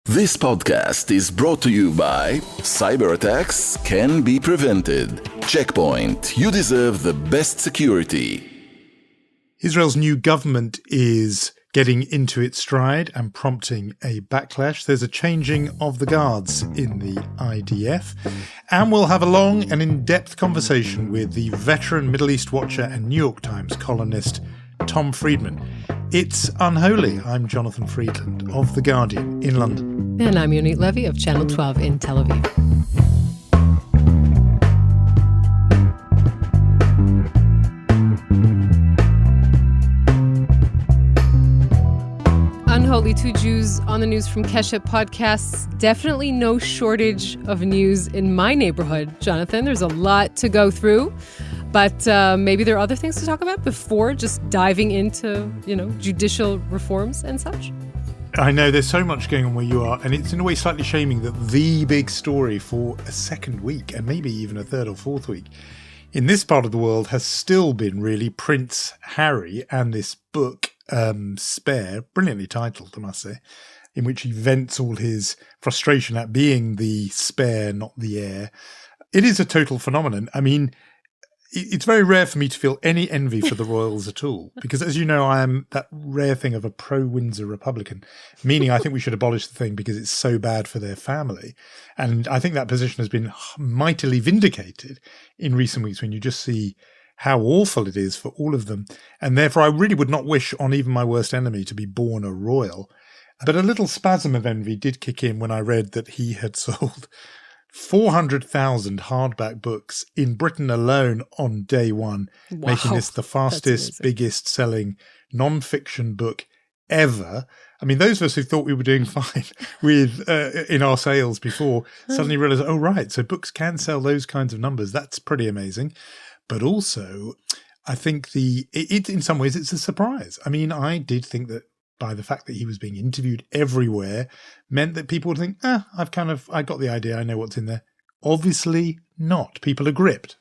This podcast is brought to you by Cyber attacks can be prevented. Checkpoint. You deserve the best security. Israel's new government is getting into its stride and prompting a backlash. There's a changing of the guards in the IDF. And we'll have a long and in-depth conversation with the veteran Middle East watcher and New York Times columnist Tom Friedman. It's Unholy. I'm Jonathan Friedland of The Guardian in London. And I'm Yonit Levy of Channel 12 in Tel Aviv. Unholy, two Jews on the news from Keshet podcasts. Definitely no shortage of news in my neighborhood, Jonathan. There's a lot to go through. But maybe there are other things to talk about before just diving into, judicial reforms and such. I know there's so much going on where you are, and it's in a way slightly shaming that the big story for a second week, and maybe even a third or fourth week, in this part of the world has still been really Prince Harry and this book, Spare, brilliantly titled, I must say, in which he vents all his frustration at being the spare, not the heir. It is a total phenomenon. I mean, it's very rare for me to feel any envy for the royals at all, because as you know, I am that rare thing of a pro-Windsor Republican, meaning I think we should abolish the thing because it's so bad for their family. And I think that position has been mightily vindicated in recent weeks when you just see how awful it is for all of them. And therefore, I really would not wish on even my worst enemy to be born a royal. But a little spasm of envy did kick in when I read that he had sold 400,000 hardback books in Britain alone on day one, making this the fastest, biggest selling non-fiction book ever. I mean, those of us who thought we were doing fine with in our sales before suddenly realized, oh, right, so books can sell those kinds of numbers. That's pretty amazing. But also, I think it in some ways, it's a surprise. I mean, I did think that by the fact that he was being interviewed everywhere meant that people would think, I got the idea, I know what's in there. Obviously not. People are gripped.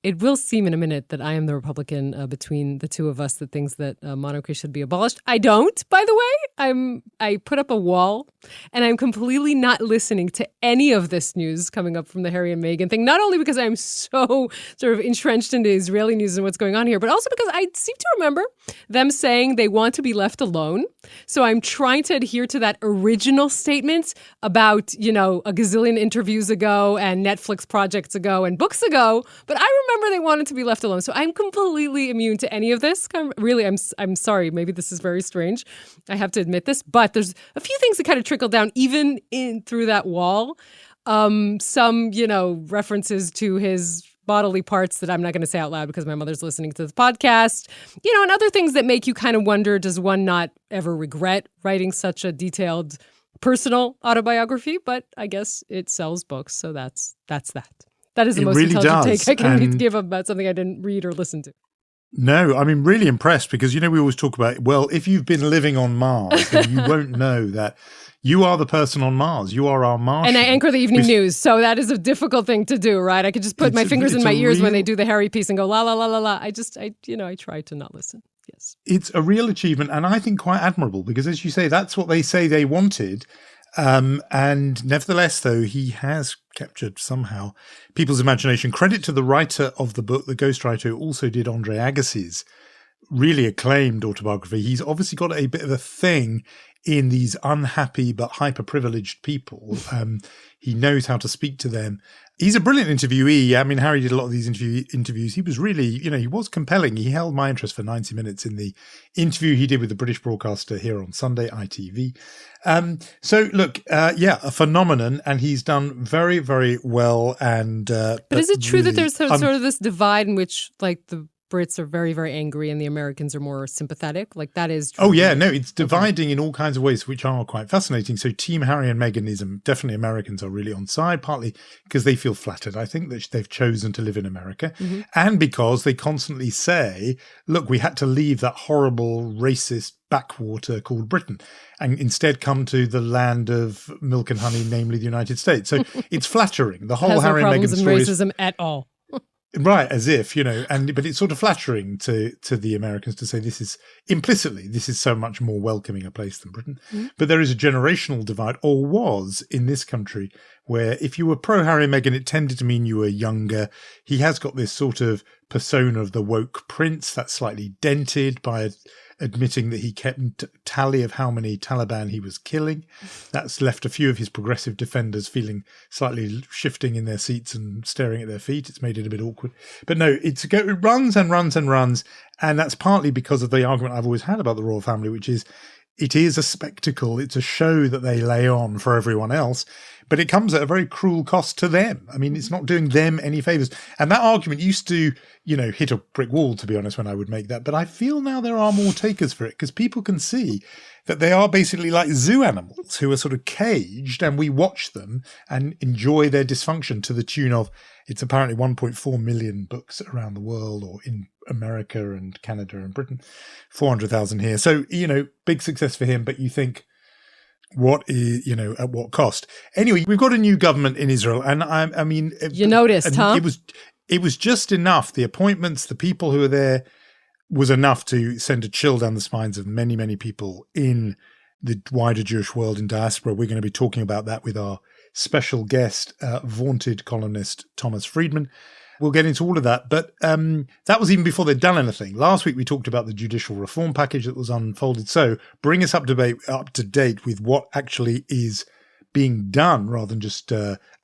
It will seem in a minute that I am the Republican between the two of us that thinks that monarchy should be abolished. I don't, by the way. I put up a wall, and I'm completely not listening to any of this news coming up from the Harry and Meghan thing, not only because I'm so sort of entrenched into Israeli news and what's going on here, but also because I seem to remember them saying they want to be left alone. So I'm trying to adhere to that original statement about, a gazillion interviews ago and Netflix projects ago and books ago. But I remember they wanted to be left alone. So I'm completely immune to any of this. Really, I'm sorry. Maybe this is very strange. I have to admit this. But there's a few things that kind of trickle down even through that wall. Some, references to his bodily parts that I'm not going to say out loud because my mother's listening to the podcast, and other things that make you kind of wonder, does one not ever regret writing such a detailed personal autobiography? But I guess it sells books. So that's that. That is the most really intelligent does. take I can give about something I didn't read or listen to. No, I mean, really impressed because, we always talk about, well, if you've been living on Mars, then you won't know that you are the person on Mars. You are our Martian. And I anchor the evening news, so that is a difficult thing to do, right? I could just put my fingers in my ears when they do the Harry piece and go, la, la, la, la, la. I try to not listen. Yes. It's a real achievement and I think quite admirable because, as you say, that's what they say they wanted. And nevertheless, though, he has captured somehow people's imagination. Credit to the writer of the book, the ghostwriter, who also did Andre Agassi's really acclaimed autobiography. He's obviously got a bit of a thing in these unhappy but hyper-privileged people. He knows how to speak to them. He's a brilliant interviewee. I mean, Harry did a lot of these interviews. He was really, he was compelling. He held my interest for 90 minutes in the interview he did with the British broadcaster here on Sunday, ITV. So, look, a phenomenon, and he's done very, very well. And but is it true that there's sort of this divide in which, like, the Brits are very, very angry and the Americans are more sympathetic? Like, that is true. Oh, yeah. No, it's dividing in all kinds of ways, which are quite fascinating. So Team Harry and Meghan is definitely Americans are really on side, partly because they feel flattered, I think, that they've chosen to live in America. Mm-hmm. And because they constantly say, look, we had to leave that horrible racist backwater called Britain and instead come to the land of milk and honey, namely the United States. So it's flattering. The whole Harry and Meghan story racism at all. Right, as if, but it's sort of flattering to the Americans to say this is so much more welcoming a place than Britain. Mm-hmm. But there is a generational divide, or was in this country, where if you were pro-Harry and Meghan, it tended to mean you were younger. He has got this sort of persona of the woke prince that's slightly dented by admitting that he kept tally of how many Taliban he was killing. That's left a few of his progressive defenders feeling slightly shifting in their seats and staring at their feet. It's made it a bit awkward. But no, it runs and runs and runs. And that's partly because of the argument I've always had about the royal family, which is it is a spectacle. It's a show that they lay on for everyone else, but it comes at a very cruel cost to them. I mean, it's not doing them any favors. And that argument used to, hit a brick wall, to be honest, when I would make that. But I feel now there are more takers for it because people can see that they are basically like zoo animals who are sort of caged, and we watch them and enjoy their dysfunction to the tune of, it's apparently 1.4 million books around the world, or in America and Canada and Britain, 400,000 here. So, big success for him. But you think, what is, at what cost? Anyway, we've got a new government in Israel. And I mean, you noticed, huh? It was just enough. The appointments, the people who were there was enough to send a chill down the spines of many, many people in the wider Jewish world in diaspora. We're going to be talking about that with our special guest, vaunted columnist Thomas Friedman. We'll get into all of that. But that was even before they'd done anything. Last week, we talked about the judicial reform package that was unfolded. So bring us up to date with what actually is being done rather than just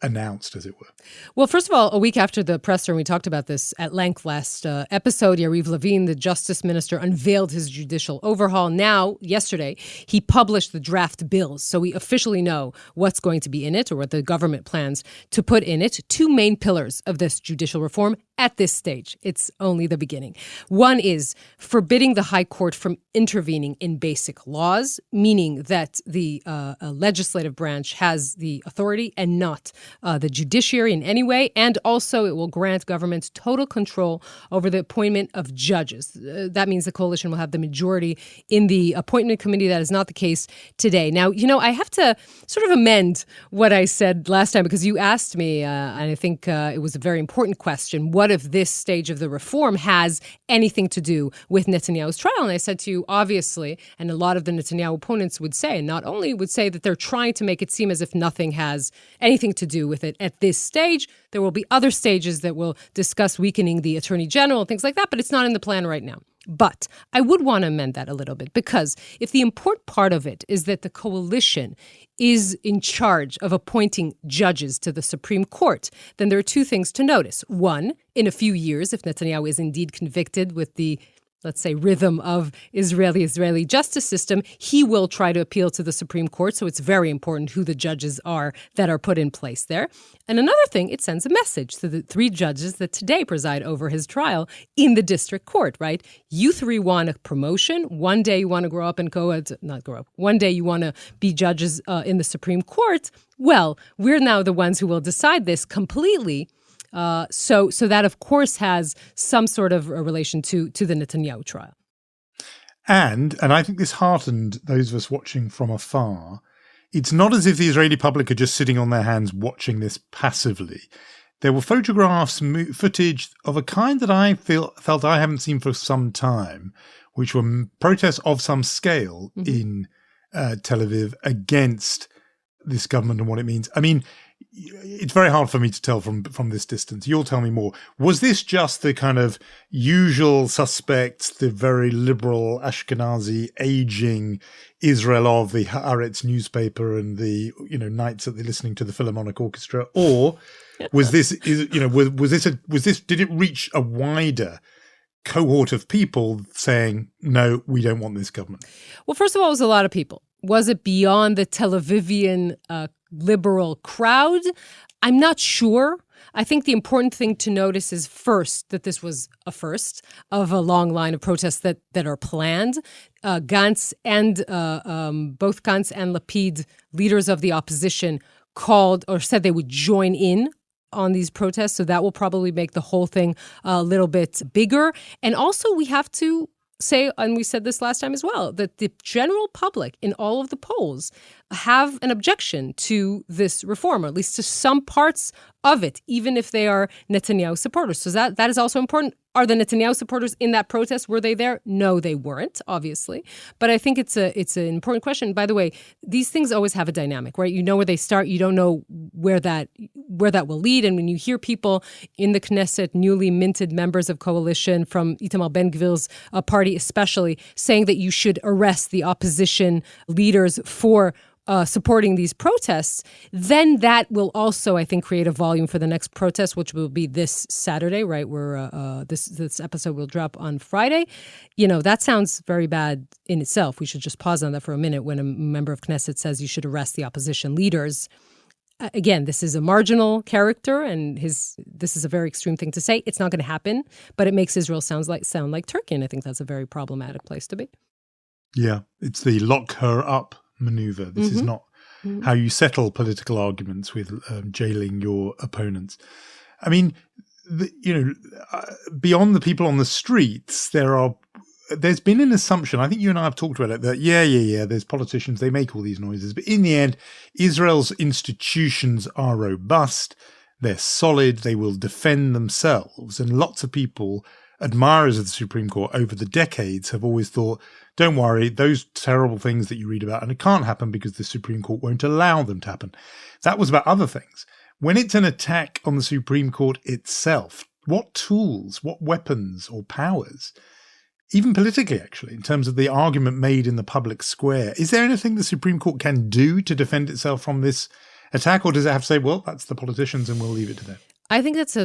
announced, as it were. Well, first of all, a week after the presser, and we talked about this at length last episode, Yariv Levin, the justice minister, unveiled his judicial overhaul. Now, yesterday, he published the draft bills. So we officially know what's going to be in it, or what the government plans to put in it. Two main pillars of this judicial reform at this stage. It's only the beginning. One is forbidding the High Court from intervening in basic laws, meaning that the legislative branch has the authority and not the judiciary in any way. And also it will grant government total control over the appointment of judges. That means the coalition will have the majority in the appointment committee. That is not the case today. Now, I have to sort of amend what I said last time, because you asked me, and I think it was a very important question, what if this stage of the reform has anything to do with Netanyahu's trial? And I said to you, obviously, and a lot of the Netanyahu opponents would say, and not only would say that they're trying to make it seem as if nothing has anything to do with it at this stage. There will be other stages that will discuss weakening the attorney general and things like that, but it's not in the plan right now. But I would want to amend that a little bit, because if the important part of it is that the coalition is in charge of appointing judges to the Supreme Court, then there are two things to notice. One, in a few years, if Netanyahu is indeed convicted with the, let's say, rhythm of Israeli justice system, he will try to appeal to the Supreme Court. So it's very important who the judges are that are put in place there. And another thing, it sends a message to the three judges that today preside over his trial in the district court, right? You three want a promotion. One day you want to grow up and one day you want to be judges in the Supreme Court. Well, we're now the ones who will decide this completely. So that, of course, has some sort of a relation to the Netanyahu trial. And I think this heartened those of us watching from afar. It's not as if the Israeli public are just sitting on their hands watching this passively. There were photographs, footage of a kind that I felt I haven't seen for some time, which were protests of some scale in Tel Aviv against this government and what it means. I mean, it's very hard for me to tell from this distance. You'll tell me more. Was this just the kind of usual suspects, the very liberal Ashkenazi aging Israel of the Haaretz newspaper and the nights that they're listening to the Philharmonic Orchestra, or was this did it reach a wider cohort of people saying, no, we don't want this government? Well, first of all, it was a lot of people. Was it beyond the Tel Avivian liberal crowd? I'm not sure. I think the important thing to notice is first that this was a first of a long line of protests that are planned. Gantz and both Gantz and Lapid, leaders of the opposition, called or said they would join in on these protests. So that will probably make the whole thing a little bit bigger. And also we have to say, and we said this last time as well, that the general public in all of the polls have an objection to this reform, or at least to some parts of it, even if they are Netanyahu supporters. So that is also important. Are the Netanyahu supporters in that protest? Were they there? No, they weren't, obviously. But I think it's an important question. By the way, these things always have a dynamic, right? You know where they start. You don't know where that will lead. And when you hear people in the Knesset, newly minted members of coalition from Itamar Ben-Gvir's party especially, saying that you should arrest the opposition leaders for supporting these protests, then that will also, I think, create a volume for the next protest, which will be this Saturday, right? Where this episode will drop on Friday. That sounds very bad in itself. We should just pause on that for a minute when a member of Knesset says you should arrest the opposition leaders. Again, this is a marginal character, and this is a very extreme thing to say. It's not going to happen, but it makes Israel sound like Turkey, and I think that's a very problematic place to be. Yeah, it's the lock her up maneuver. This is not how you settle political arguments with jailing your opponents. I mean, beyond the people on the streets, there's been an assumption, I think you and I have talked about it, that there's politicians, they make all these noises. But in the end, Israel's institutions are robust, they're solid, they will defend themselves. And lots of people, admirers of the Supreme Court over the decades, have always thought, don't worry, those terrible things that you read about, and it can't happen because the Supreme Court won't allow them to happen. That was about other things. When it's an attack on the Supreme Court itself, what tools, what weapons or powers, even politically actually, in terms of the argument made in the public square, is there anything the Supreme Court can do to defend itself from this attack, or does it have to say, well, that's the politicians and we'll leave it to them? I think that's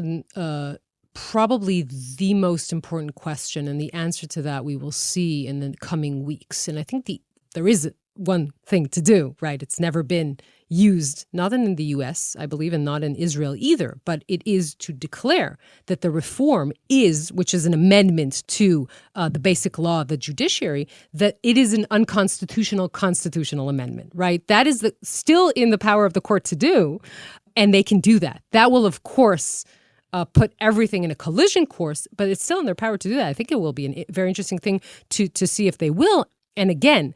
probably the most important question, and the answer to that we will see in the coming weeks. And I think there is one thing to do, right? It's never been used, not in the U.S., I believe, and not in Israel either, but it is to declare that the reform which is an amendment to the basic law of the judiciary, that it is an unconstitutional constitutional amendment, right? That is still in the power of the court to do, and they can do that. That will, of course, put everything in a collision course, but it's still in their power to do that. I think it will be a very interesting thing to see if they will. And again,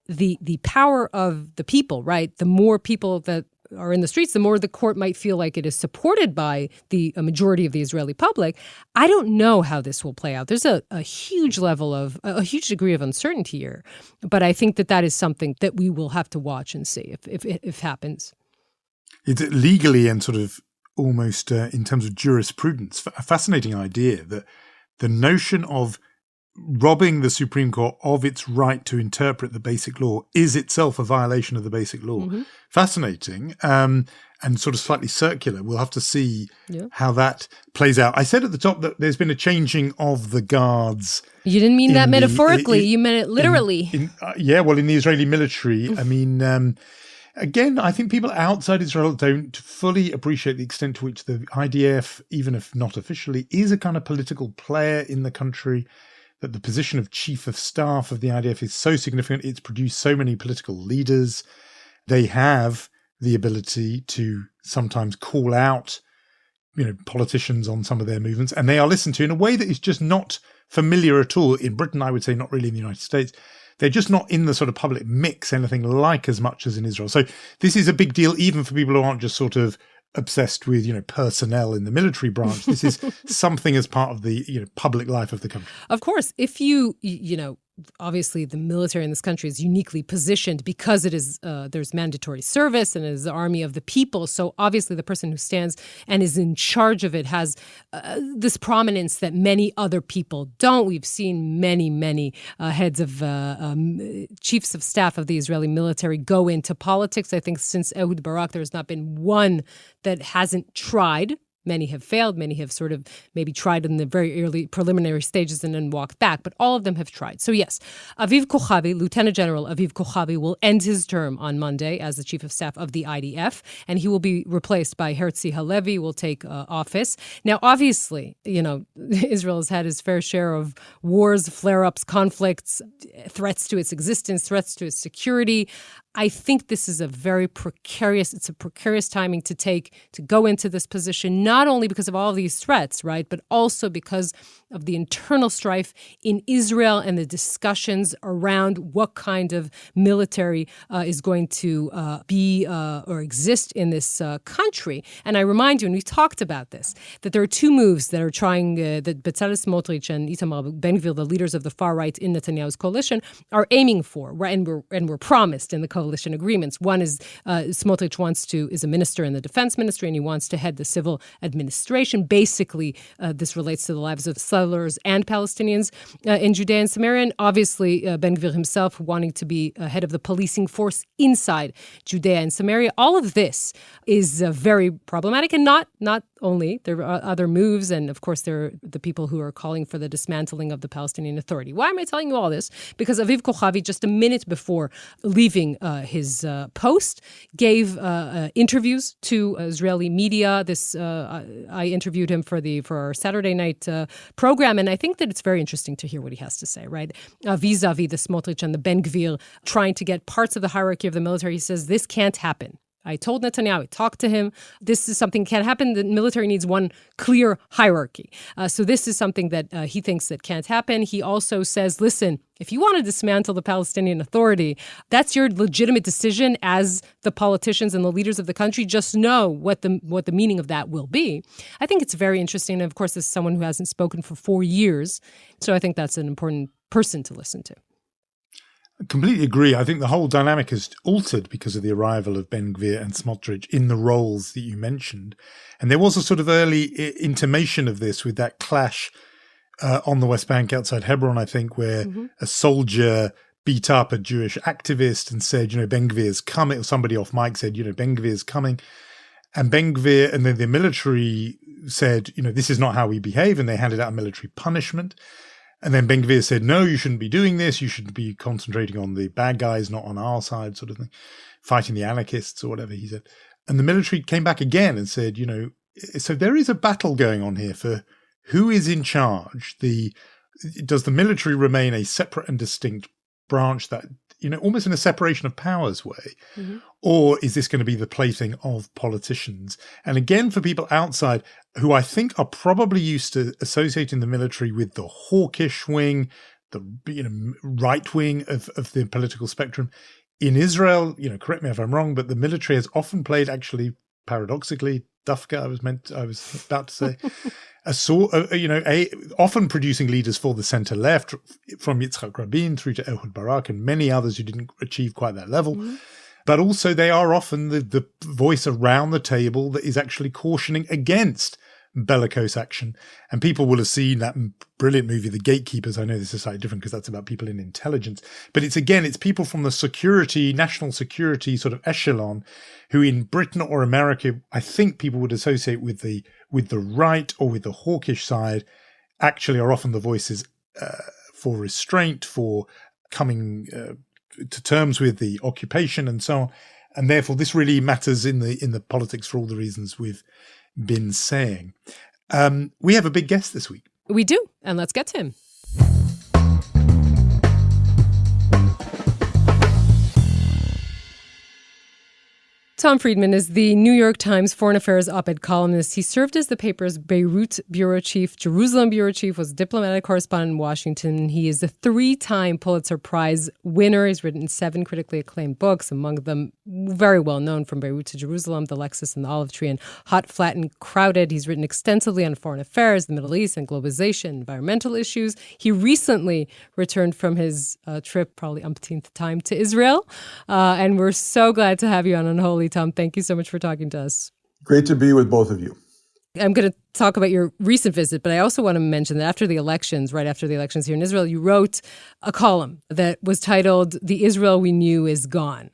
the power of the people, right? The more people that are in the streets, the more the court might feel like it is supported by the majority of the Israeli public. I don't know how this will play out. There's a huge degree of uncertainty here, but I think that is something that we will have to watch and see if it happens. It's legally and sort of almost in terms of jurisprudence, a fascinating idea that the notion of robbing the Supreme Court of its right to interpret the basic law is itself a violation of the basic law. Mm-hmm. Fascinating and sort of slightly circular. We'll have to see how that plays out. I said at the top that there's been a changing of the guards. You didn't mean that metaphorically. You meant it literally. In the Israeli military. I mean, again, I think people outside Israel don't fully appreciate the extent to which the IDF, even if not officially, is a kind of political player in the country, that the position of chief of staff of the IDF is so significant. It's produced so many political leaders. They have the ability to sometimes call out, politicians on some of their movements, and they are listened to in a way that is just not familiar at all. In Britain, I would say, not really in the United States. They're just not in the sort of public mix anything like as much as in Israel. So this is a big deal even for people who aren't just sort of obsessed with, personnel in the military branch. This is something as part of the, public life of the country. Of course, if you obviously the military in this country is uniquely positioned because it is there's mandatory service and it is the army of the people. So obviously the person who stands and is in charge of it has this prominence that many other people don't. We've seen many heads of chiefs of staff of the Israeli military go into politics. I think since Ehud Barak, there has not been one that hasn't tried. Many have failed. Many have sort of maybe tried in the very early preliminary stages and then walked back. But all of them have tried. So yes, Aviv Kochavi, Lieutenant General Aviv Kochavi, will end his term on Monday as the Chief of Staff of the IDF. And he will be replaced by Herzi Halevi, who will take office. Now, obviously, Israel has had its fair share of wars, flare-ups, conflicts, threats to its existence, threats to its security. I think this is a precarious timing to go into this position, not only because of all these threats, right, but also because of the internal strife in Israel and the discussions around what kind of military is going to be or exist in this country. And I remind you, and we talked about this, that there are two moves that are trying, that Bezalel Smotrich and Itamar Ben-Gvir, the leaders of the far right in Netanyahu's coalition, are aiming for, right, and were promised in the coalition agreements. One is Smotrich is a minister in the defense ministry, and he wants to head the civil administration. Basically, this relates to the lives of settlers and Palestinians in Judea and Samaria. And obviously, Ben-Gvir himself wanting to be head of the policing force inside Judea and Samaria. All of this is very problematic, and not only. There are other moves, and of course, there are the people who are calling for the dismantling of the Palestinian Authority. Why am I telling you all this? Because Aviv Kochavi, just a minute before leaving his post, gave interviews to Israeli media. I interviewed him for our Saturday night program, and I think that it's very interesting to hear what he has to say, right? Vis-a-vis the Smotrich and the Ben-Gvir trying to get parts of the hierarchy of the military. He says, this can't happen. I told Netanyahu, I talked to him, this is something that can't happen. The military needs one clear hierarchy. So this is something that he thinks that can't happen. He also says, listen, if you want to dismantle the Palestinian Authority, that's your legitimate decision as the politicians and the leaders of the country. Just know what the meaning of that will be. I think it's very interesting. And of course, this is someone who hasn't spoken for 4 years. So I think that's an important person to listen to. I completely agree. I think the whole dynamic has altered because of the arrival of Ben-Gvir and Smotrich in the roles that you mentioned. And there was a sort of early intimation of this with that clash on the West Bank outside Hebron, I think, where a soldier beat up a Jewish activist and said, Ben-Gvir's coming. Or somebody off mic said, Ben-Gvir's coming. And Ben-Gvir and then the military said, this is not how we behave. And they handed out a military punishment. And then Ben-Gvir said, no, you shouldn't be doing this. You should be concentrating on the bad guys, not on our side, sort of thing, fighting the anarchists or whatever he said. And the military came back again and said, so there is a battle going on here for who is in charge. Does the military remain a separate and distinct branch that, almost in a separation of powers way? Mm-hmm. Or is this going to be the plaything of politicians? And again, for people outside who I think are probably used to associating the military with the hawkish wing, the right wing of the political spectrum. In Israel, correct me if I'm wrong, but the military has often played, actually, paradoxically, Dafka, I was about to say, often producing leaders for the center left, from Yitzhak Rabin through to Ehud Barak and many others who didn't achieve quite that level. Mm-hmm. But also they are often the voice around the table that is actually cautioning against bellicose action. And people will have seen that brilliant movie, The Gatekeepers. I know this is slightly different because that's about people in intelligence. But it's people from the national security sort of echelon who in Britain or America, I think people would associate with the right or with the hawkish side, actually are often the voices for restraint, for coming to terms with the occupation and so on. And therefore, this really matters in the politics for all the reasons we've been saying. We have a big guest this week. We do, and let's get to him. Tom Friedman is the New York Times Foreign Affairs op-ed columnist. He served as the paper's Beirut bureau chief, Jerusalem bureau chief, was diplomatic correspondent in Washington. He is a 3-time Pulitzer Prize winner. He's written 7 critically acclaimed books, among them very well known, From Beirut to Jerusalem, The Lexus and the Olive Tree, and Hot, Flat, and Crowded. He's written extensively on foreign affairs, the Middle East, and globalization, environmental issues. He recently returned from his trip, probably umpteenth time, to Israel. And we're so glad to have you on Unholy, Tom. Thank you so much for talking to us. Great to be with both of you. I'm going to talk about your recent visit, but I also want to mention that right after the elections here in Israel, you wrote a column that was titled, The Israel We Knew Is Gone.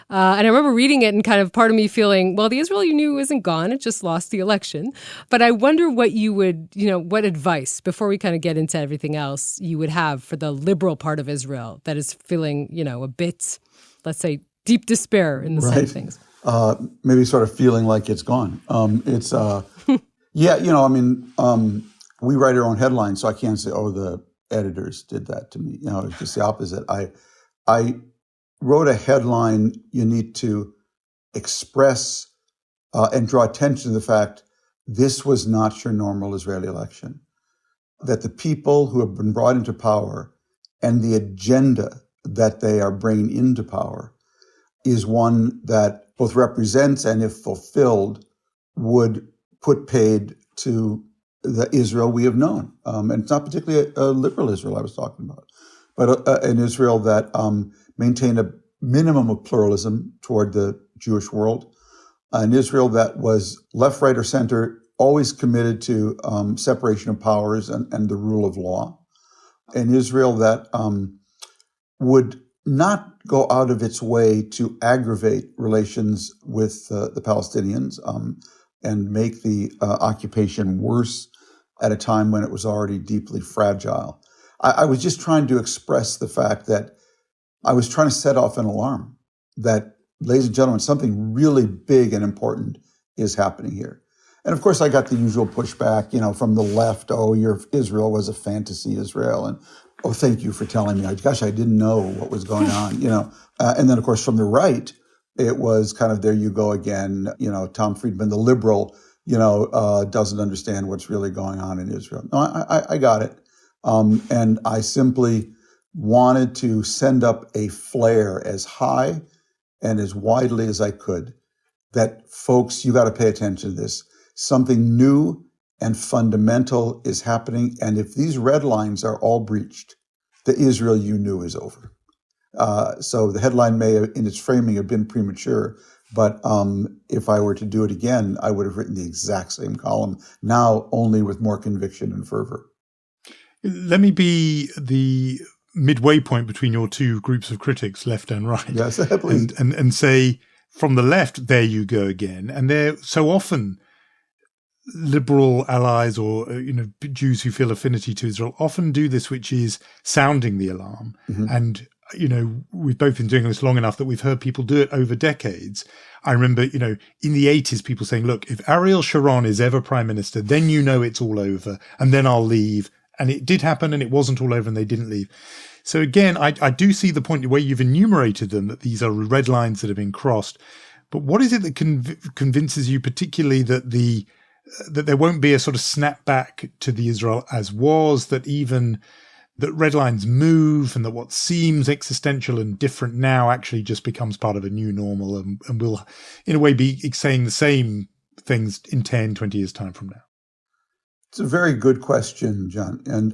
And I remember reading it and kind of part of me feeling, well, the Israel you knew isn't gone. It just lost the election. But I wonder what you would, what advice, before we kind of get into everything else, you would have for the liberal part of Israel that is feeling, a bit, let's say, deep despair in the side of things. Maybe sort of feeling like it's gone. We write our own headlines, so I can't say, the editors did that to me. It's just the opposite. wrote a headline, you need to express and draw attention to the fact this was not your normal Israeli election. That the people who have been brought into power and the agenda that they are bringing into power is one that both represents and, if fulfilled, would put paid to the Israel we have known. And it's not particularly a liberal Israel I was talking about, but an Israel that maintained a minimum of pluralism toward the Jewish world, an Israel that was left, right, or center, always committed to separation of powers and the rule of law, an Israel that would not go out of its way to aggravate relations with the Palestinians and make the occupation worse at a time when it was already deeply fragile. I was just trying to express the fact that I was trying to set off an alarm that, ladies and gentlemen, something really big and important is happening here. And of course, I got the usual pushback, from the left. Oh, your Israel was a fantasy Israel. And, oh, thank you for telling me. Gosh, I didn't know what was going on, And then, of course, from the right, it was kind of, there you go again. Tom Friedman, the liberal, doesn't understand what's really going on in Israel. No, I got it. And I simply wanted to send up a flare as high and as widely as I could that, folks, you got to pay attention to this. Something new and fundamental is happening. And if these red lines are all breached, the Israel you knew is over. So the headline may, in its framing, have been premature. But if I were to do it again, I would have written the exact same column, now only with more conviction and fervor. Let me be the midway point between your two groups of critics, left and right. Yes, please. And say, from the left, there you go again. And they're so often liberal allies or Jews who feel affinity to Israel often do this, which is sounding the alarm. Mm-hmm. And we've both been doing this long enough that we've heard people do it over decades. I remember, in the 80s, people saying, look, if Ariel Sharon is ever prime minister, then it's all over, and then I'll leave. And it did happen, and it wasn't all over, and they didn't leave. So again, I do see the point where you've enumerated them, that these are red lines that have been crossed. But what is it that convinces you particularly that that there won't be a sort of snap back to the Israel as was, that red lines move, and that what seems existential and different now actually just becomes part of a new normal and will, in a way, be saying the same things in 10, 20 years' time from now? It's a very good question, John. And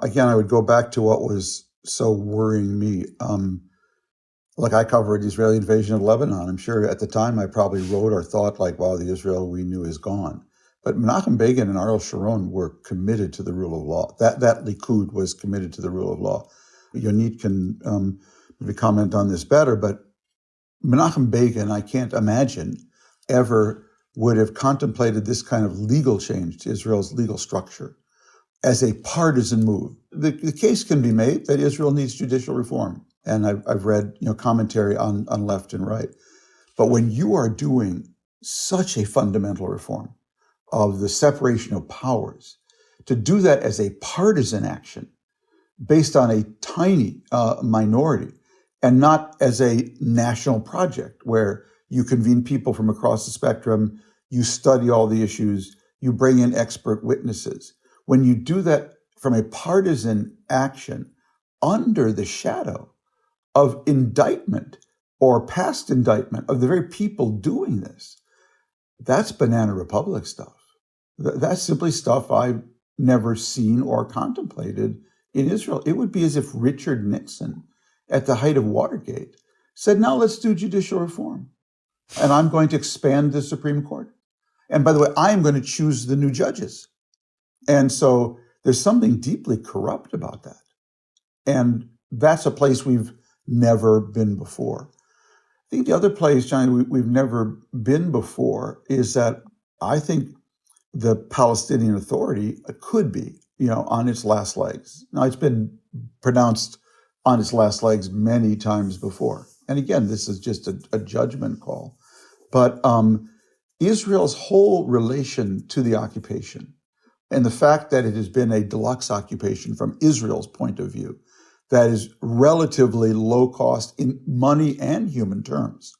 again, I would go back to what was so worrying me. I covered the Israeli invasion of Lebanon. I'm sure at the time I probably wrote or thought wow, the Israel we knew is gone. But Menachem Begin and Ariel Sharon were committed to the rule of law. That Likud was committed to the rule of law. Yonit can maybe comment on this better, but Menachem Begin, I can't imagine, ever would have contemplated this kind of legal change to Israel's legal structure as a partisan move. The case can be made that Israel needs judicial reform. And I've read commentary on left and right. But when you are doing such a fundamental reform of the separation of powers, to do that as a partisan action based on a tiny minority and not as a national project where you convene people from across the spectrum, you study all the issues, you bring in expert witnesses. When you do that from a partisan action under the shadow of indictment or past indictment of the very people doing this, that's Banana Republic stuff. That's simply stuff I've never seen or contemplated in Israel. It would be as if Richard Nixon, at the height of Watergate, said, now let's do judicial reform. And I'm going to expand the Supreme Court. And by the way, I'm going to choose the new judges. And so there's something deeply corrupt about that. And that's a place we've never been before. I think the other place, John, we've never been before is that I think the Palestinian Authority could be, on its last legs. Now, it's been pronounced on its last legs many times before. And again, this is just a judgment call. But Israel's whole relation to the occupation and the fact that it has been a deluxe occupation from Israel's point of view, that is relatively low cost in money and human terms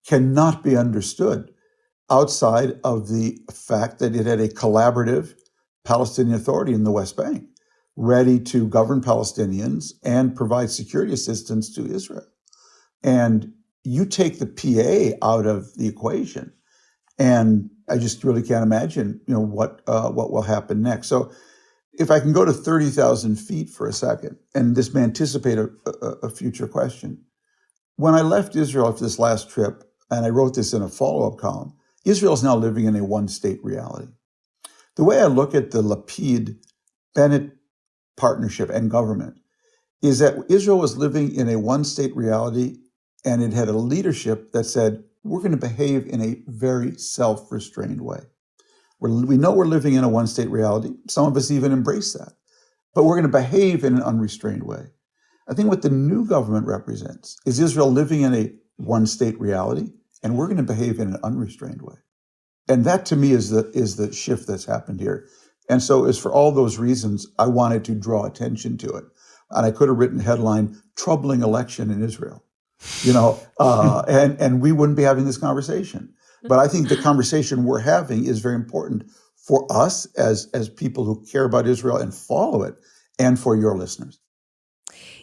cannot be understood outside of the fact that it had a collaborative Palestinian Authority in the West Bank, ready to govern Palestinians and provide security assistance to Israel. And you take the PA out of the equation, and I just really can't imagine, what will happen next. So, if I can go to 30,000 feet for a second, and this may anticipate a future question. When I left Israel after this last trip, and I wrote this in a follow-up column, Israel is now living in a one-state reality. The way I look at the Lapid-Bennett partnership and government is that Israel was living in a one-state reality, and it had a leadership that said, we're going to behave in a very self-restrained way. We know we're living in a one-state reality. Some of us even embrace that. But we're going to behave in an unrestrained way. I think what the new government represents is Israel living in a one-state reality, and we're going to behave in an unrestrained way. And that, to me, is the shift that's happened here. And so it's for all those reasons I wanted to draw attention to it. And I could have written a headline, "Troubling Election in Israel," and we wouldn't be having this conversation. But I think the conversation we're having is very important for us as people who care about Israel and follow it, and for your listeners.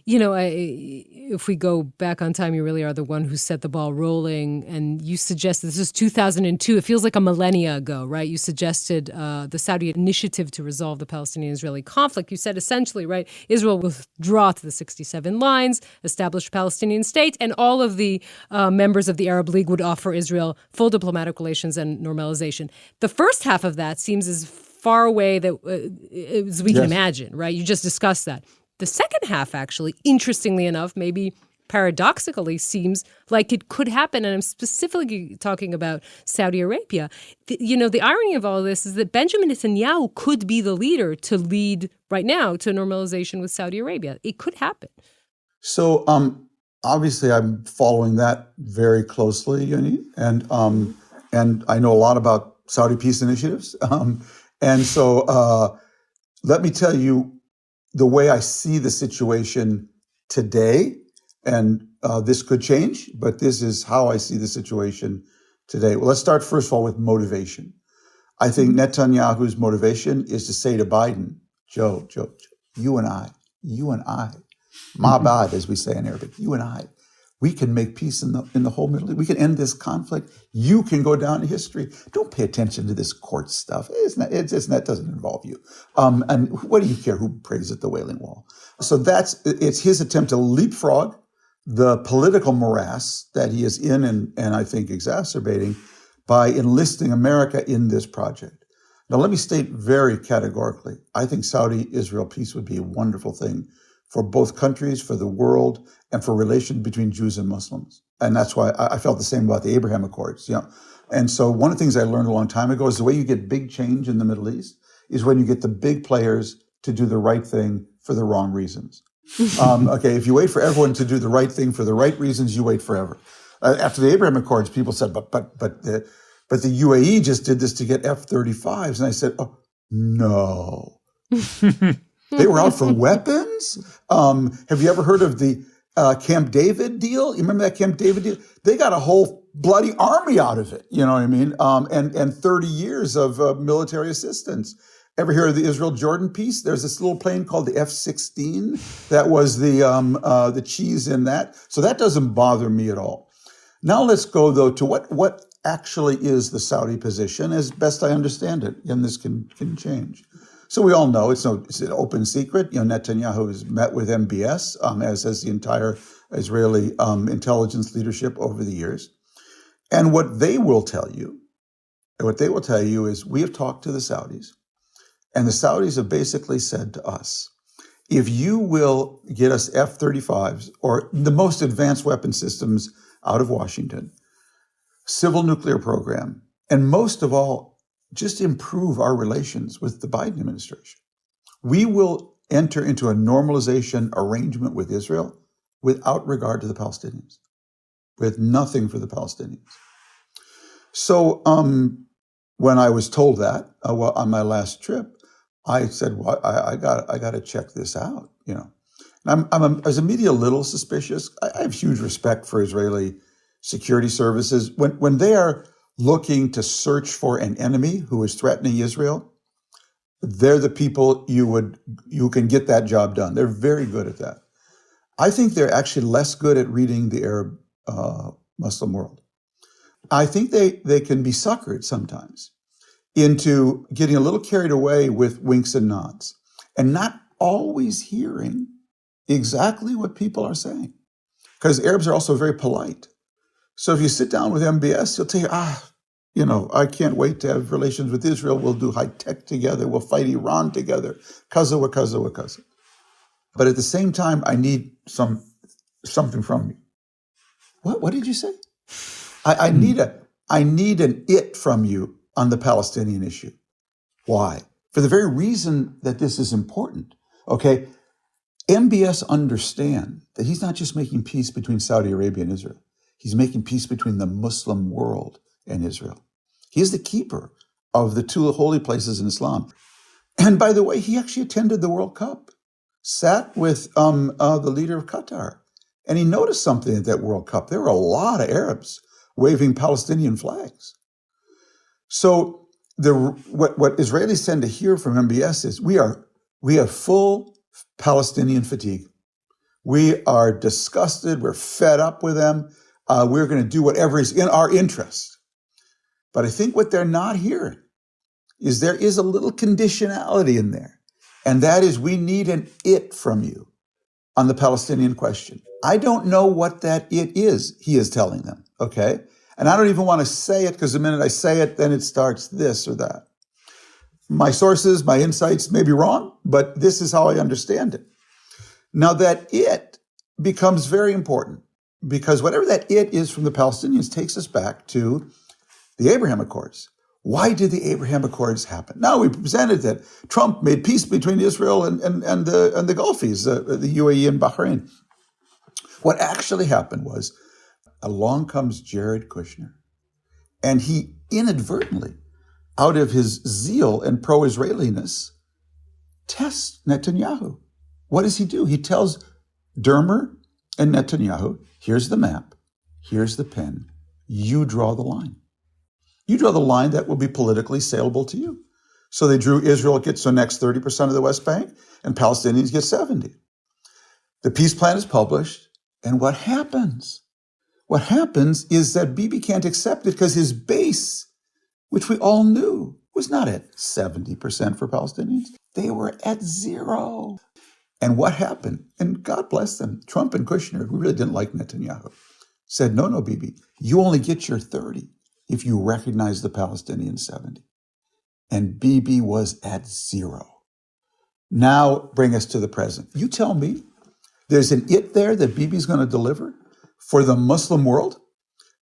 If we go back on time, you really are the one who set the ball rolling. And you suggested, this is 2002, it feels like a millennia ago, right? You suggested the Saudi initiative to resolve the Palestinian-Israeli conflict. You said essentially, right, Israel will withdraw to the 67 lines, establish a Palestinian state, and all of the members of the Arab League would offer Israel full diplomatic relations and normalization. The first half of that seems as far away as we can imagine, right? You just discussed that. The second half, actually, interestingly enough, maybe paradoxically, seems like it could happen. And I'm specifically talking about Saudi Arabia. The irony of all of this is that Benjamin Netanyahu could be the leader to lead right now to normalization with Saudi Arabia. It could happen. So obviously, I'm following that very closely, Yonit, and I know a lot about Saudi peace initiatives. And so let me tell you the way I see the situation today, and this could change, but this is how I see the situation today. Well, let's start first of all with motivation. I think Netanyahu's motivation is to say to Biden, Joe, you and I, ma bad, as we say in Arabic, you and I, we can make peace in the whole Middle East. We can end this conflict. You can go down in history. Don't pay attention to this court stuff. That doesn't involve you. And what do you care who prays at the Wailing Wall? So it's his attempt to leapfrog the political morass that he is in and I think exacerbating by enlisting America in this project. Now, let me state very categorically, I think Saudi-Israel peace would be a wonderful thing for both countries, for the world, and for relations between Jews and Muslims. And that's why I felt the same about the Abraham Accords. And so one of the things I learned a long time ago is the way you get big change in the Middle East is when you get the big players to do the right thing for the wrong reasons. If you wait for everyone to do the right thing for the right reasons, you wait forever. After the Abraham Accords, people said, but the UAE just did this to get F-35s. And I said, oh, no. They were out for weapons? Have you ever heard of the Camp David deal? You remember that Camp David deal? They got a whole bloody army out of it, you know what I mean? And 30 years of military assistance. Ever hear of the Israel-Jordan peace? There's this little plane called the F-16 that was the cheese in that. So that doesn't bother me at all. Now let's go, though, to what actually is the Saudi position, as best I understand it, and this can change. So we all know it's an open secret. Netanyahu has met with MBS, as has the entire Israeli intelligence leadership over the years. And what they will tell you is we have talked to the Saudis, and the Saudis have basically said to us, if you will get us F-35s or the most advanced weapon systems out of Washington, civil nuclear program, and most of all, just improve our relations with the Biden administration, we will enter into a normalization arrangement with Israel without regard to the Palestinians, with nothing for the Palestinians. So when I was told that on my last trip, I said, well, I got to check this out, I was immediately a little suspicious. I have huge respect for Israeli security services. When they are looking to search for an enemy who is threatening Israel, they're the people you can get that job done. They're very good at that. I think they're actually less good at reading the Arab Muslim world. I think they can be suckered sometimes into getting a little carried away with winks and nods and not always hearing exactly what people are saying. Because Arabs are also very polite. So if you sit down with MBS, he'll tell you, I can't wait to have relations with Israel. We'll do high tech together. We'll fight Iran together. Kaza wa kaza wa kaza. But at the same time, I need something from you. What did you say? I need an it from you on the Palestinian issue. Why? For the very reason that this is important. Okay, MBS understand that he's not just making peace between Saudi Arabia and Israel. He's making peace between the Muslim world and Israel. He is the keeper of the two holy places in Islam. And by the way, he actually attended the World Cup, sat with the leader of Qatar, and he noticed something at that World Cup. There were a lot of Arabs waving Palestinian flags. So what Israelis tend to hear from MBS is we have full Palestinian fatigue. We are disgusted. We're fed up with them. We're going to do whatever is in our interest. But I think what they're not hearing is there is a little conditionality in there. And that is we need an it from you on the Palestinian question. I don't know what that it is, he is telling them, okay? And I don't even want to say it because the minute I say it, then it starts this or that. My sources, my insights may be wrong, but this is how I understand it. Now that it becomes very important because whatever that it is from the Palestinians takes us back to the Abraham Accords. Why did the Abraham Accords happen? Now we presented that Trump made peace between Israel and the Gulfies, the UAE and Bahrain. What actually happened was along comes Jared Kushner, and he inadvertently, out of his zeal and pro-Israeliness, tests Netanyahu. What does he do? He tells Dermer and Netanyahu, here's the map, here's the pen, you draw the line. You draw the line that will be politically saleable to you. So they drew Israel gets the next 30% of the West Bank and Palestinians get 70. The peace plan is published. And what happens? What happens is that Bibi can't accept it because his base, which we all knew, was not at 70% for Palestinians. They were at 0. And what happened? And God bless them. Trump and Kushner, who really didn't like Netanyahu, said, no, Bibi, you only get your 30 if you recognize the Palestinian 70. And Bibi was at 0. Now bring us to the present. You tell me there's an it there that Bibi's going to deliver for the Muslim world?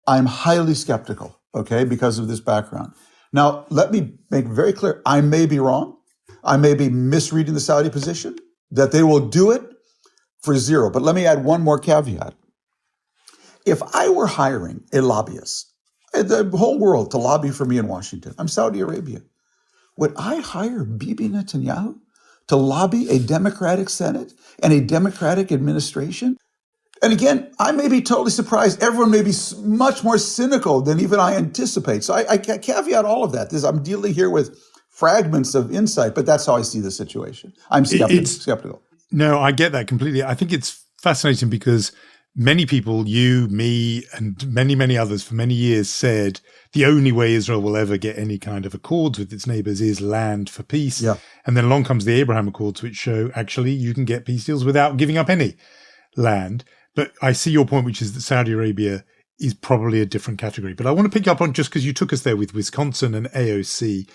I'm highly skeptical, okay, because of this background. Now, let me make very clear, I may be wrong. I may be misreading the Saudi position, that they will do it for 0. But let me add one more caveat. If I were hiring a lobbyist, the whole world to lobby for me in Washington, I'm Saudi Arabia, would I hire Bibi Netanyahu to lobby a Democratic Senate and a Democratic administration? And again, I may be totally surprised. Everyone may be much more cynical than even I anticipate. So I caveat all of that. I'm dealing here with fragments of insight, but that's how I see the situation. I'm skeptical. No, I get that completely. I think it's fascinating because many people, you, me, and many, many others for many years said the only way Israel will ever get any kind of accords with its neighbors is land for peace. Yeah. And then along comes the Abraham Accords, which show actually you can get peace deals without giving up any land. But I see your point, which is that Saudi Arabia is probably a different category. But I want to pick up on, just because you took us there with Wisconsin and AOC,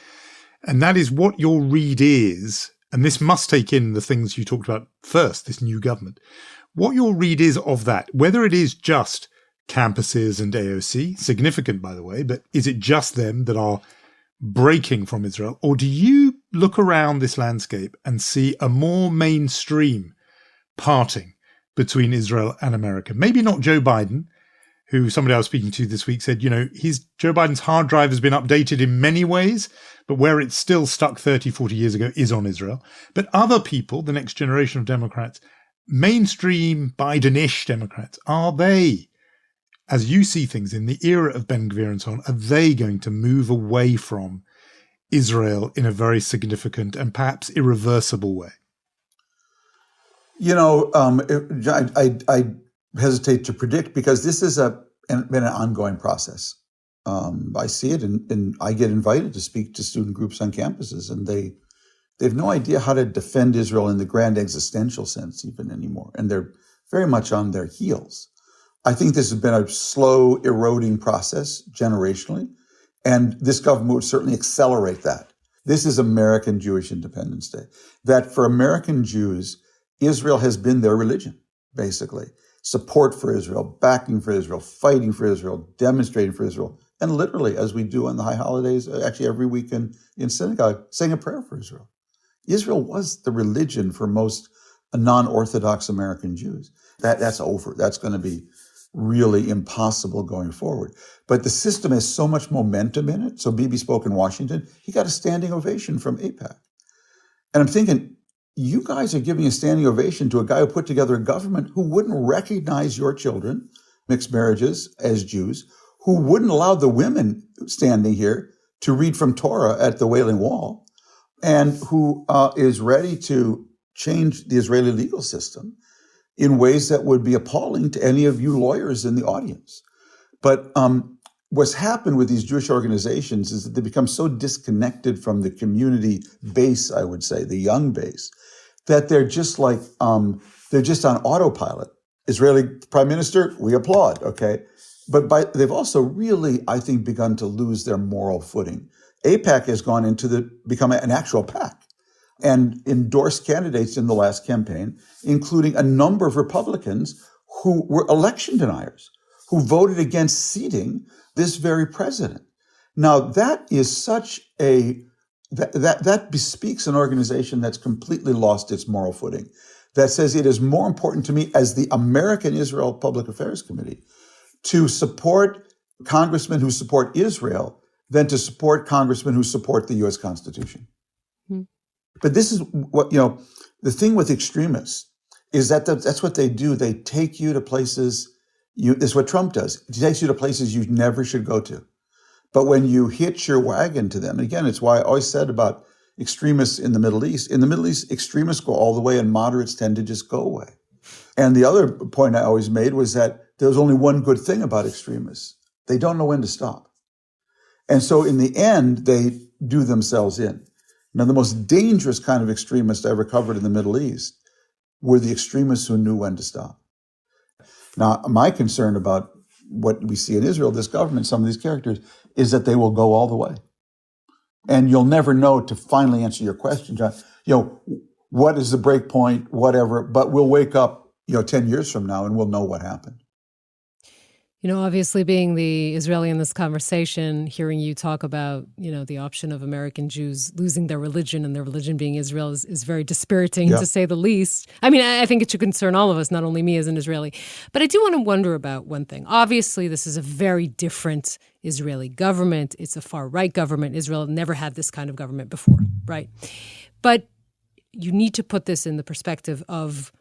and that is what your read is, and this must take in the things you talked about first, this new government, what your read is of that, whether it is just campuses and AOC, significant by the way, but is it just them that are breaking from Israel? Or do you look around this landscape and see a more mainstream parting between Israel and America? Maybe not Joe Biden, who somebody I was speaking to this week said, Joe Biden's hard drive has been updated in many ways, but where it's still stuck 30, 40 years ago is on Israel. But other people, the next generation of Democrats, mainstream Biden-ish Democrats, are they, as you see things in the era of Ben-Gvir and so on, are they going to move away from Israel in a very significant and perhaps irreversible way? You know, I hesitate to predict because this has been an ongoing process. I see it, and I get invited to speak to student groups on campuses, and they have no idea how to defend Israel in the grand existential sense even anymore, and they're very much on their heels. I think this has been a slow, eroding process generationally, and this government would certainly accelerate that. This is American Jewish Independence Day. That for American Jews, Israel has been their religion, basically. Support for Israel, backing for Israel, fighting for Israel, demonstrating for Israel, and literally, as we do on the high holidays, actually every week in synagogue, saying a prayer for Israel. Israel was the religion for most non-Orthodox American Jews. That's over. That's going to be really impossible going forward. But the system has so much momentum in it. So Bibi spoke in Washington. He got a standing ovation from AIPAC. And I'm thinking, you guys are giving a standing ovation to a guy who put together a government who wouldn't recognize your children, mixed marriages, as Jews, who wouldn't allow the women standing here to read from Torah at the Wailing Wall, and who is ready to change the Israeli legal system in ways that would be appalling to any of you lawyers in the audience. But what's happened with these Jewish organizations is that they become so disconnected from the community base, I would say, the young base, that they're just like, they're just on autopilot. Israeli prime minister, we applaud, okay? But they've also really, I think, begun to lose their moral footing. AIPAC has gone into become an actual PAC and endorsed candidates in the last campaign, including a number of Republicans who were election deniers, who voted against seating this very president. Now, that is such that bespeaks an organization that's completely lost its moral footing, that says it is more important to me as the American Israel Public Affairs Committee to support congressmen who support Israel than to support congressmen who support the U.S. Constitution. Hmm. But this is what, the thing with extremists is that that's what they do. They take you to places, this is what Trump does. He takes you to places you never should go to. But when you hitch your wagon to them, and again, it's why I always said about extremists in the Middle East, extremists go all the way and moderates tend to just go away. And the other point I always made was that there's only one good thing about extremists. They don't know when to stop. And so in the end, they do themselves in. Now, the most dangerous kind of extremists I ever covered in the Middle East were the extremists who knew when to stop. Now, my concern about what we see in Israel, this government, some of these characters, is that they will go all the way. And you'll never know, to finally answer your question, John, what is the break point, whatever, but we'll wake up, 10 years from now and we'll know what happened. Obviously being the Israeli in this conversation, hearing you talk about, the option of American Jews losing their religion and their religion being Israel is very dispiriting, to say the least. I mean, I think it should concern all of us, not only me as an Israeli. But I do want to wonder about one thing. Obviously, this is a very different Israeli government. It's a far-right government. Israel never had this kind of government before, right? But you need to put this in the perspective of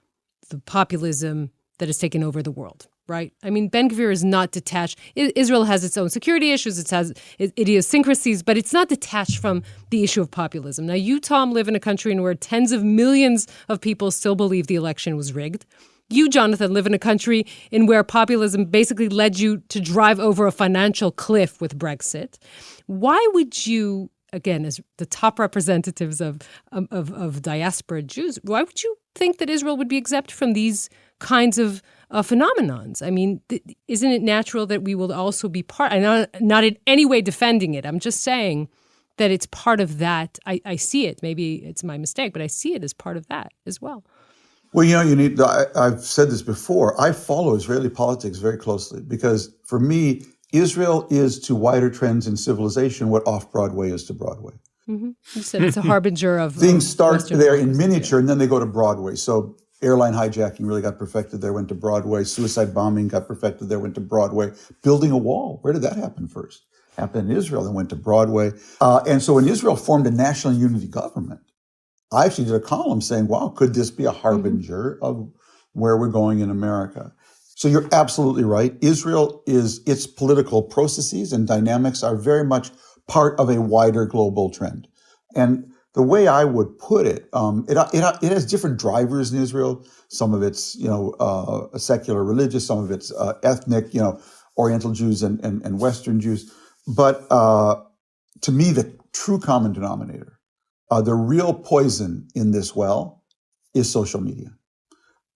the populism that has taken over the world. Right? I mean, Ben-Gvir is not detached. Israel has its own security issues. It has idiosyncrasies, but it's not detached from the issue of populism. Now, you, Tom, live in a country in where tens of millions of people still believe the election was rigged. You, Jonathan, live in a country in where populism basically led you to drive over a financial cliff with Brexit. Why would you, again, as the top representatives of diaspora Jews, why would you think that Israel would be exempt from these kinds of phenomenons? I mean, isn't it natural that we will also be part? I'm not in any way defending it. I'm just saying that it's part of that. I see it. Maybe it's my mistake, but I see it as part of that as well. Well, I've said this before. I follow Israeli politics very closely because for me, Israel is to wider trends in civilization what Off-Broadway is to Broadway. Mm-hmm. You said it's a harbinger of things start there in miniature and then they go to Broadway. So airline hijacking really got perfected there, went to Broadway. Suicide bombing got perfected there, went to Broadway. Building a wall, where did that happen first? Happened in Israel, then went to Broadway. And so when Israel formed a national unity government, I actually did a column saying, wow, could this be a harbinger of where we're going in America. So you're absolutely right. Israel its political processes and dynamics are very much part of a wider global trend. And the way I would put it, it has different drivers in Israel. Some of it's, secular religious, some of it's ethnic, Oriental Jews and Western Jews. But to me, the true common denominator, the real poison in this well is social media.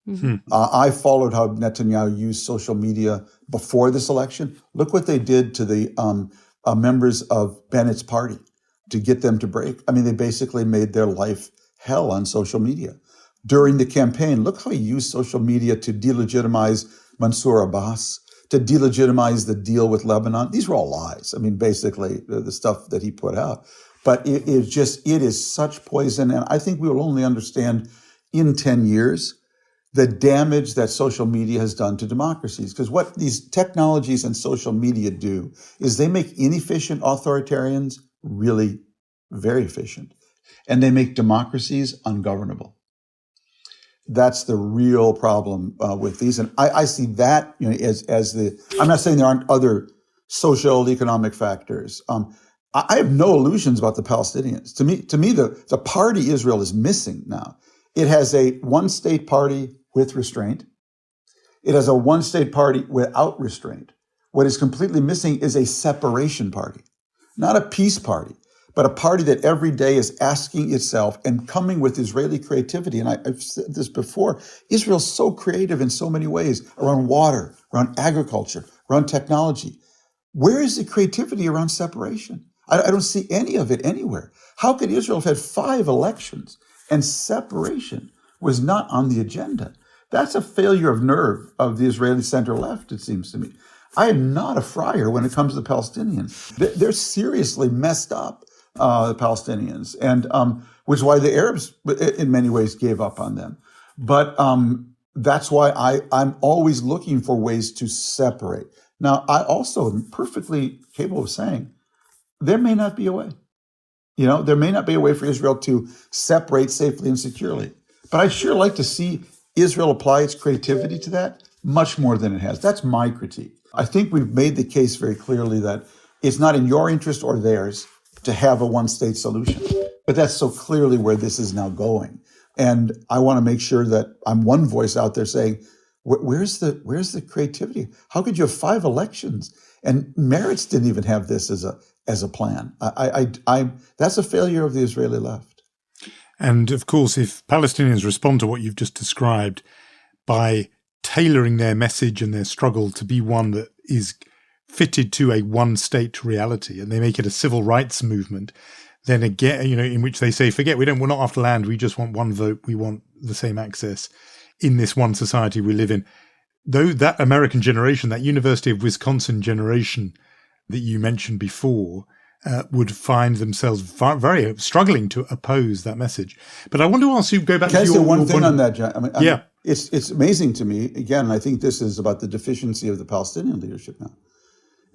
Mm-hmm. I followed how Netanyahu used social media before this election. Look what they did to the members of Bennett's party to get them to break. I mean, they basically made their life hell on social media. During the campaign, look how he used social media to delegitimize Mansour Abbas, to delegitimize the deal with Lebanon. These were all lies. I mean, basically, the stuff that he put out. But it is such poison. And I think we will only understand in 10 years the damage that social media has done to democracies. Because what these technologies and social media do is they make inefficient authoritarians really very efficient. And they make democracies ungovernable. That's the real problem with these. And I see that as I'm not saying there aren't other social, economic factors. I have no illusions about the Palestinians. To me, the party Israel is missing now. It has a one-state party with restraint. It has a one-state party without restraint. What is completely missing is a separation party, not a peace party, but a party that every day is asking itself and coming with Israeli creativity. And I've said this before, Israel's so creative in so many ways around water, around agriculture, around technology. Where is the creativity around separation? I don't see any of it anywhere. How could Israel have had 5 elections and separation was not on the agenda? That's a failure of nerve of the Israeli center left, it seems to me. I am not a friar when it comes to the Palestinians. They're seriously messed up, the Palestinians, and which is why the Arabs, in many ways, gave up on them. But that's why I'm always looking for ways to separate. Now, I also am perfectly capable of saying there may not be a way. There may not be a way for Israel to separate safely and securely. But I'd sure like to see Israel apply its creativity to that much more than it has. That's my critique. I think we've made the case very clearly that it's not in your interest or theirs to have a one-state solution. But that's so clearly where this is now going. And I want to make sure that I'm one voice out there saying, where's the creativity? How could you have 5 elections? And Meretz didn't even have this as a plan. That's a failure of the Israeli left. And of course, if Palestinians respond to what you've just described by tailoring their message and their struggle to be one that is fitted to a one-state reality, and they make it a civil rights movement, then again, in which they say, we're not after land, we just want one vote, we want the same access in this one society we live in. Though that American generation, that University of Wisconsin generation that you mentioned before, would find themselves very struggling to oppose that message. But I want to ask you, go back Can to I say one thing on that, John? Yeah. It's amazing to me. Again, I think this is about the deficiency of the Palestinian leadership now.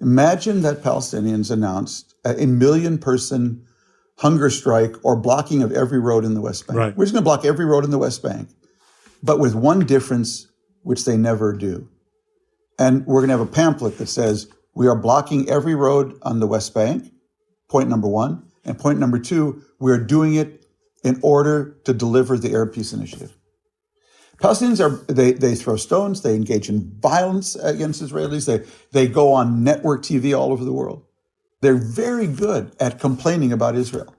Imagine that Palestinians announced a 1 million-person hunger strike or blocking of every road in the West Bank. Right. We're just going to block every road in the West Bank, but with one difference, which they never do. And we're going to have a pamphlet that says, we are blocking every road on the West Bank, point number 1. And point number 2, we're doing it in order to deliver the Arab Peace Initiative. Palestinians they throw stones, they engage in violence against Israelis, they go on network TV all over the world. They're very good at complaining about Israel.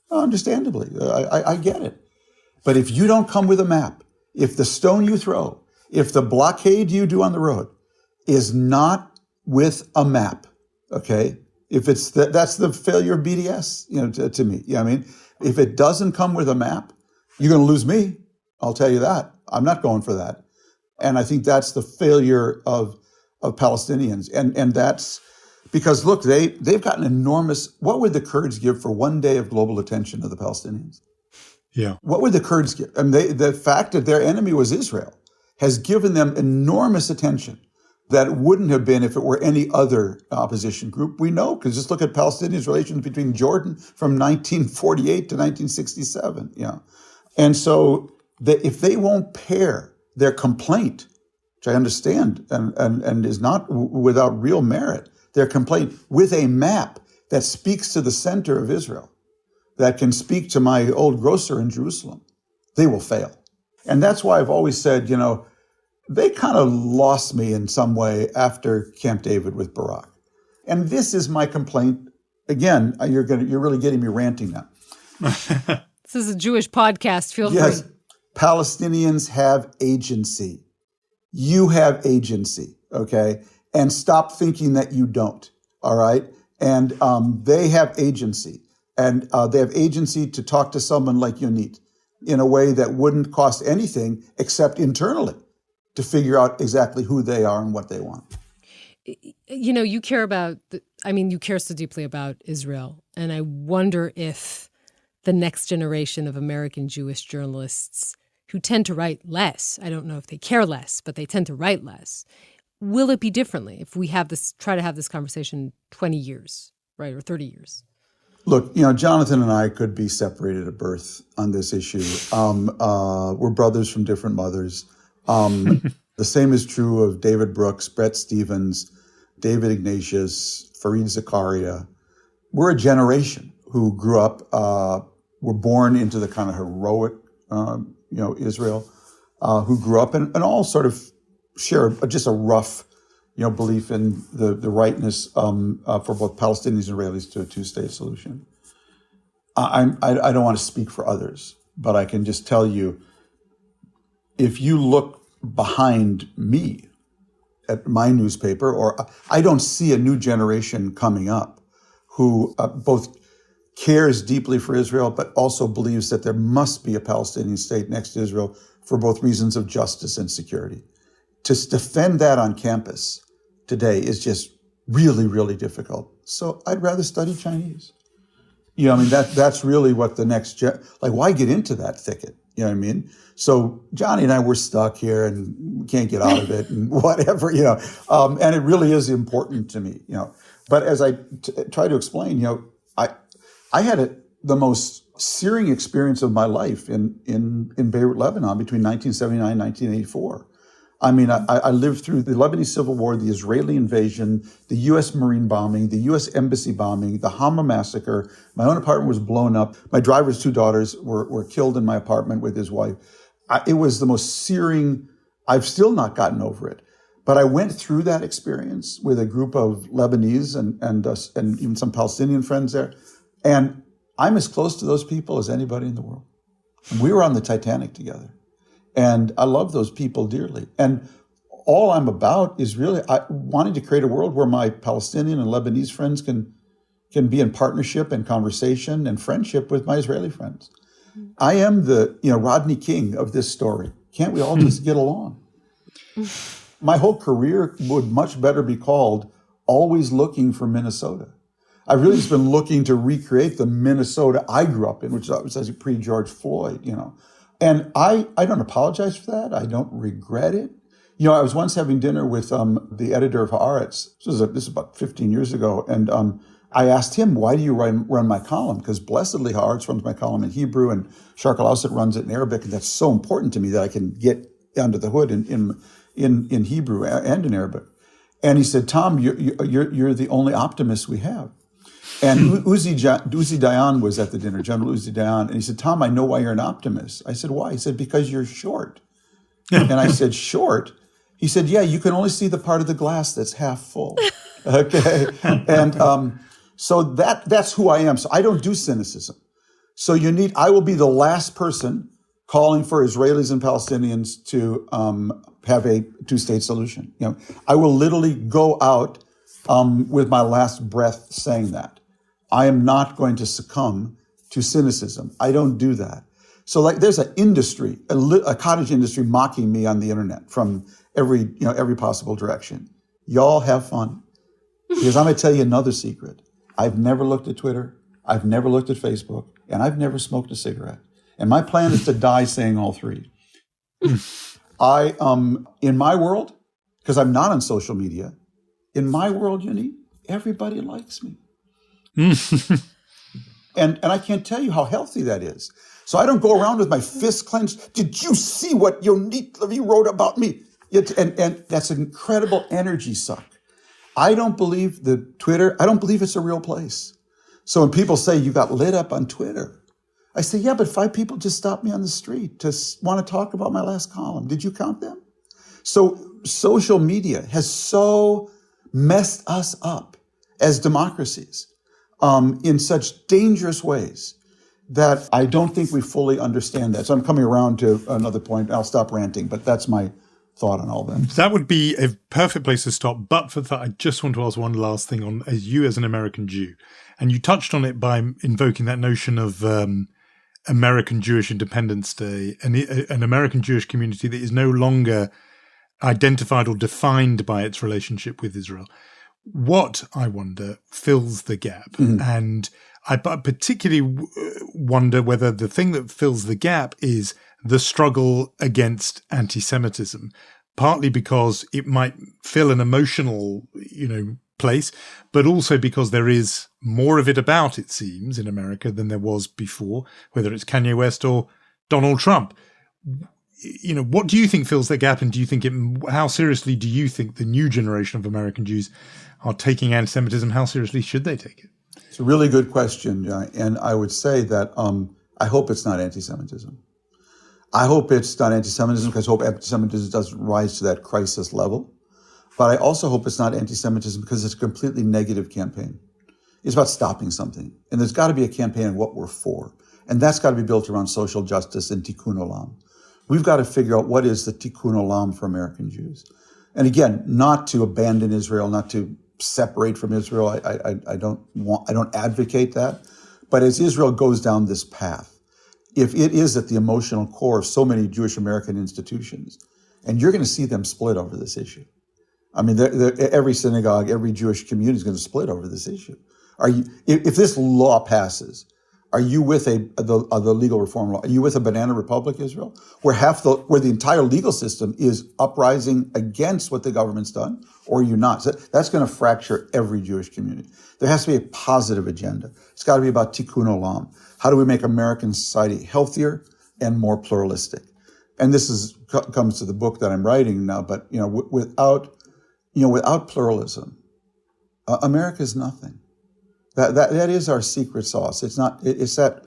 Understandably, I get it. But if you don't come with a map, if the stone you throw, if the blockade you do on the road is not with a map, okay? If it's that's the failure of BDS, to me. I mean, if it doesn't come with a map, you're going to lose me. I'll tell you that. I'm not going for that. And I think that's the failure of Palestinians. And that's because, look, they've gotten enormous. What would the Kurds give for one day of global attention to the Palestinians? Yeah. What would the Kurds give? I mean, the fact that their enemy was Israel has given them enormous attention that wouldn't have been if it were any other opposition group. We know, because just look at Palestinians' relations between Jordan from 1948 to 1967. Yeah. And so if they won't pair their complaint, which I understand and is not without real merit, their complaint with a map that speaks to the center of Israel, that can speak to my old grocer in Jerusalem, they will fail. And that's why I've always said, they kind of lost me in some way after Camp David with Barak. And this is my complaint. Again, you're really getting me ranting now. This is a Jewish podcast. Feel yes, free. Palestinians have agency. You have agency, okay? And stop thinking that you don't, all right? And they have agency. And they have agency to talk to someone like Yonit in a way that wouldn't cost anything except internally to figure out exactly who they are and what they want. You care about, you care so deeply about Israel. And I wonder if the next generation of American Jewish journalists who tend to write less, I don't know if they care less, but they tend to write less, will it be differently if we try to have this conversation 20 years, right, or 30 years? Look, Jonathan and I could be separated at birth on this issue. We're brothers from different mothers. The same is true of David Brooks, Bret Stephens, David Ignatius, Fareed Zakaria. We're a generation who grew up, were born into the kind of heroic, Israel, who grew up and all sort of share just a rough, belief in the rightness for both Palestinians and Israelis to a two-state solution. I don't want to speak for others, but I can just tell you, if you look behind me at my newspaper, or I don't see a new generation coming up who both cares deeply for Israel, but also believes that there must be a Palestinian state next to Israel for both reasons of justice and security. To defend that on campus today is just really, really difficult. So I'd rather study Chinese. That's really what the next, why get into that thicket? You know what I mean? So Johnny and I, we're stuck here and we can't get out of it and whatever, and it really is important to me, But as I try to explain, I had the most searing experience of my life in Beirut, Lebanon between 1979 and 1984. I lived through the Lebanese Civil War, the Israeli invasion, the U.S. Marine bombing, the U.S. Embassy bombing, the Hama massacre. My own apartment was blown up. My driver's two daughters were killed in my apartment with his wife. It was the most searing. I've still not gotten over it. But I went through that experience with a group of Lebanese and even some Palestinian friends there. And I'm as close to those people as anybody in the world. And we were on the Titanic together. And I love those people dearly. And all I'm about is really wanting to create a world where my Palestinian and Lebanese friends can be in partnership and conversation and friendship with my Israeli friends. I am the Rodney King of this story. Can't we all just get along? My whole career would much better be called Always Looking for Minnesota. I've really just been looking to recreate the Minnesota I grew up in, which was pre-George Floyd, And I don't apologize for that. I don't regret it. I was once having dinner with the editor of Haaretz. This is about 15 years ago. And I asked him, why do you run my column? Because blessedly, Haaretz runs my column in Hebrew and Shark Al-Awsat runs it in Arabic. And that's so important to me that I can get under the hood in Hebrew and in Arabic. And he said, Tom, you're the only optimist we have. And Uzi Dayan was at the dinner, General Uzi Dayan, and he said, Tom, I know why you're an optimist. I said, why? He said, because you're short. And I said, short? He said, yeah, you can only see the part of the glass that's half full. Okay? And so that's who I am. So I don't do cynicism. So I will be the last person calling for Israelis and Palestinians to have a two-state solution. I will literally go out with my last breath saying that. I am not going to succumb to cynicism. I don't do that. So there's an industry, a cottage industry mocking me on the internet from every possible direction. Y'all have fun. Because I'm going to tell you another secret. I've never looked at Twitter. I've never looked at Facebook. And I've never smoked a cigarette. And my plan is to die saying all three. In my world, because I'm not on social media, in my world, everybody likes me. And I can't tell you how healthy that is. So I don't go around with my fist clenched. Did you see what Yonit wrote about me? And that's an incredible energy suck. I don't believe I don't believe it's a real place. So when people say you got lit up on Twitter, I say, yeah, but 5 people just stopped me on the street to want to talk about my last column. Did you count them? So social media has so messed us up as democracies in such dangerous ways that I don't think we fully understand that. So I'm coming around to another point. I'll stop ranting, but that's my thought on all that. That would be a perfect place to stop. But for that, I just want to ask one last thing on as you as an American Jew. And you touched on it by invoking that notion of American Jewish Independence Day, an American Jewish community that is no longer identified or defined by its relationship with Israel. What, I wonder, fills the gap? Mm-hmm. And I particularly wonder whether the thing that fills the gap is the struggle against anti-Semitism, partly because it might fill an emotional, place, but also because there is more of it about, it seems, in America than there was before, whether it's Kanye West or Donald Trump. What do you think fills that gap? And do you think how seriously do you think the new generation of American Jews are taking anti-Semitism? How seriously should they take it? It's a really good question. And I would say that I hope it's not anti-Semitism. I hope it's not anti-Semitism because I hope anti-Semitism doesn't rise to that crisis level. But I also hope it's not anti-Semitism because it's a completely negative campaign. It's about stopping something. And there's got to be a campaign of what we're for. And that's got to be built around social justice and tikkun olam. We've got to figure out what is the tikkun olam for American Jews. And again, not to abandon Israel, not to separate from Israel. I don't advocate that. But as Israel goes down this path, if it is at the emotional core of so many Jewish American institutions, and you're going to see them split over this issue. I mean, every synagogue, every Jewish community is going to split over this issue. If this law passes, are you with the legal reform law? Are you with a banana republic, Israel, where the entire legal system is uprising against what the government's done, or are you not? So that's going to fracture every Jewish community. There has to be a positive agenda. It's got to be about tikkun olam. How do we make American society healthier and more pluralistic? And this comes to the book that I'm writing now. But without pluralism, America is nothing. That is our secret sauce. It's that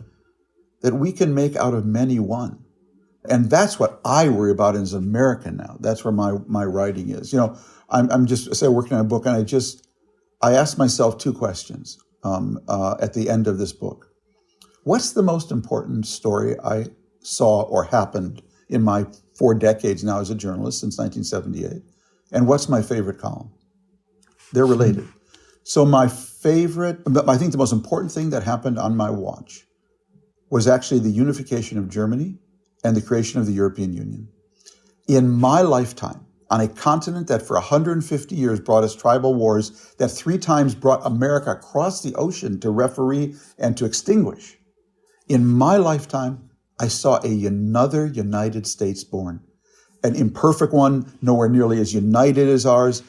we can make out of many one. And that's what I worry about as an American now. That's where my writing is. I'm just working on a book, and I asked myself 2 questions at the end of this book. What's the most important story I saw or happened in my 4 decades now as a journalist since 1978? And what's my favorite column? They're related. So I think the most important thing that happened on my watch was actually the unification of Germany and the creation of the European Union. In my lifetime, on a continent that for 150 years brought us tribal wars, that 3 times brought America across the ocean to referee and to extinguish, in my lifetime, I saw another United States born. An imperfect one, nowhere nearly as united as ours,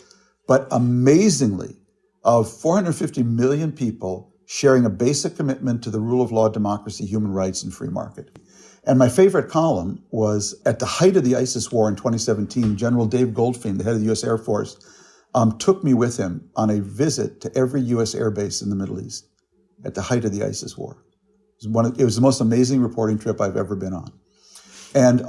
but amazingly, of 450 million people sharing a basic commitment to the rule of law, democracy, human rights, and free market. And my favorite column was at the height of the ISIS war in 2017, General Dave Goldfein, the head of the U.S. Air Force, took me with him on a visit to every U.S. air base in the Middle East at the height of the ISIS war. It was the most amazing reporting trip I've ever been on. And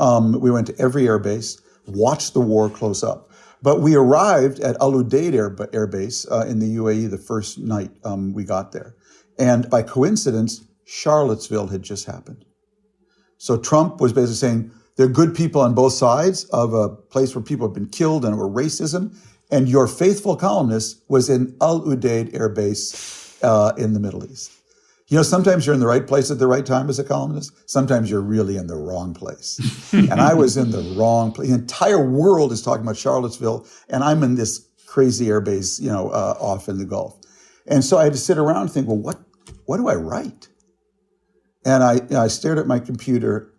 we went to every air base, watched the war close up. But we arrived at Al Udeid Air Base in the UAE the first night we got there. And by coincidence, Charlottesville had just happened. So Trump was basically saying, there are good people on both sides of a place where people have been killed and were racism. And your faithful columnist was in Al Udeid Air Base in the Middle East. Sometimes you're in the right place at the right time as a columnist. Sometimes you're really in the wrong place. And I was in the wrong place. The entire world is talking about Charlottesville, and I'm in this crazy airbase, off in the Gulf. And so I had to sit around and think, well, what do I write? And I stared at my computer.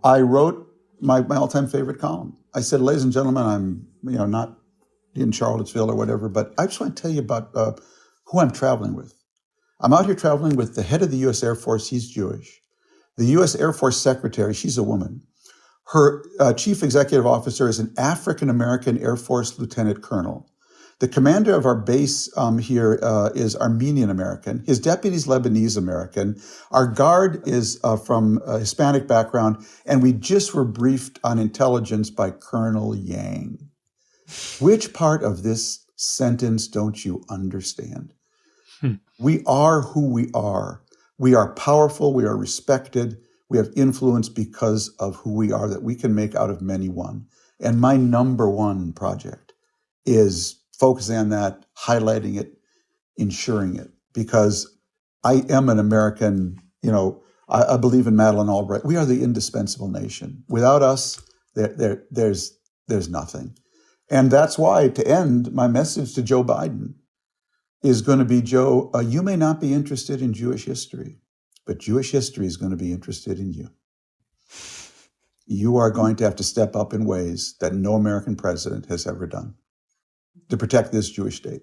I wrote my all-time favorite column. I said, ladies and gentlemen, I'm not in Charlottesville or whatever, but I just want to tell you about who I'm traveling with. I'm out here traveling with the head of the U.S. Air Force. He's Jewish. The U.S. Air Force Secretary, she's a woman. Her chief executive officer is an African-American Air Force lieutenant colonel. The commander of our base here is Armenian-American. His deputy is Lebanese-American. Our guard is from a Hispanic background, and we just were briefed on intelligence by Colonel Yang. Which part of this sentence don't you understand? We are who we are. We are powerful. We are respected. We have influence because of who we are that we can make out of many one. And my number one project is focusing on that, highlighting it, ensuring it, because I am an American, I believe in Madeleine Albright. We are the indispensable nation. Without us, there's nothing. And that's why, to end, my message to Joe Biden is going to be, Joe, you may not be interested in Jewish history, but Jewish history is going to be interested in you. You are going to have to step up in ways that no American president has ever done to protect this Jewish state.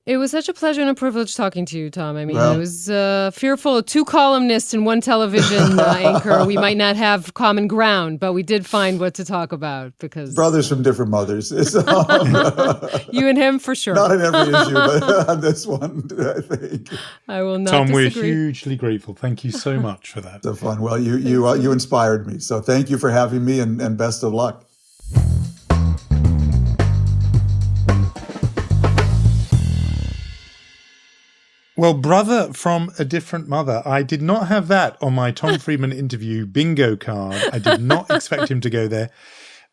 It was such a pleasure and a privilege talking to you, Tom. I mean, I was fearful of two columnists and one television anchor. We might not have common ground, but we did find what to talk about because... Brothers from different mothers. You and him, for sure. Not on every issue, but on this one, I think. I will not Tom, disagree. we're hugely grateful. Thank you so much for that. So fun. Well, you inspired me. So thank you for having me and best of luck. Well, brother from a different mother. I did not have that on my Tom Friedman interview bingo card. I did not expect him to go there.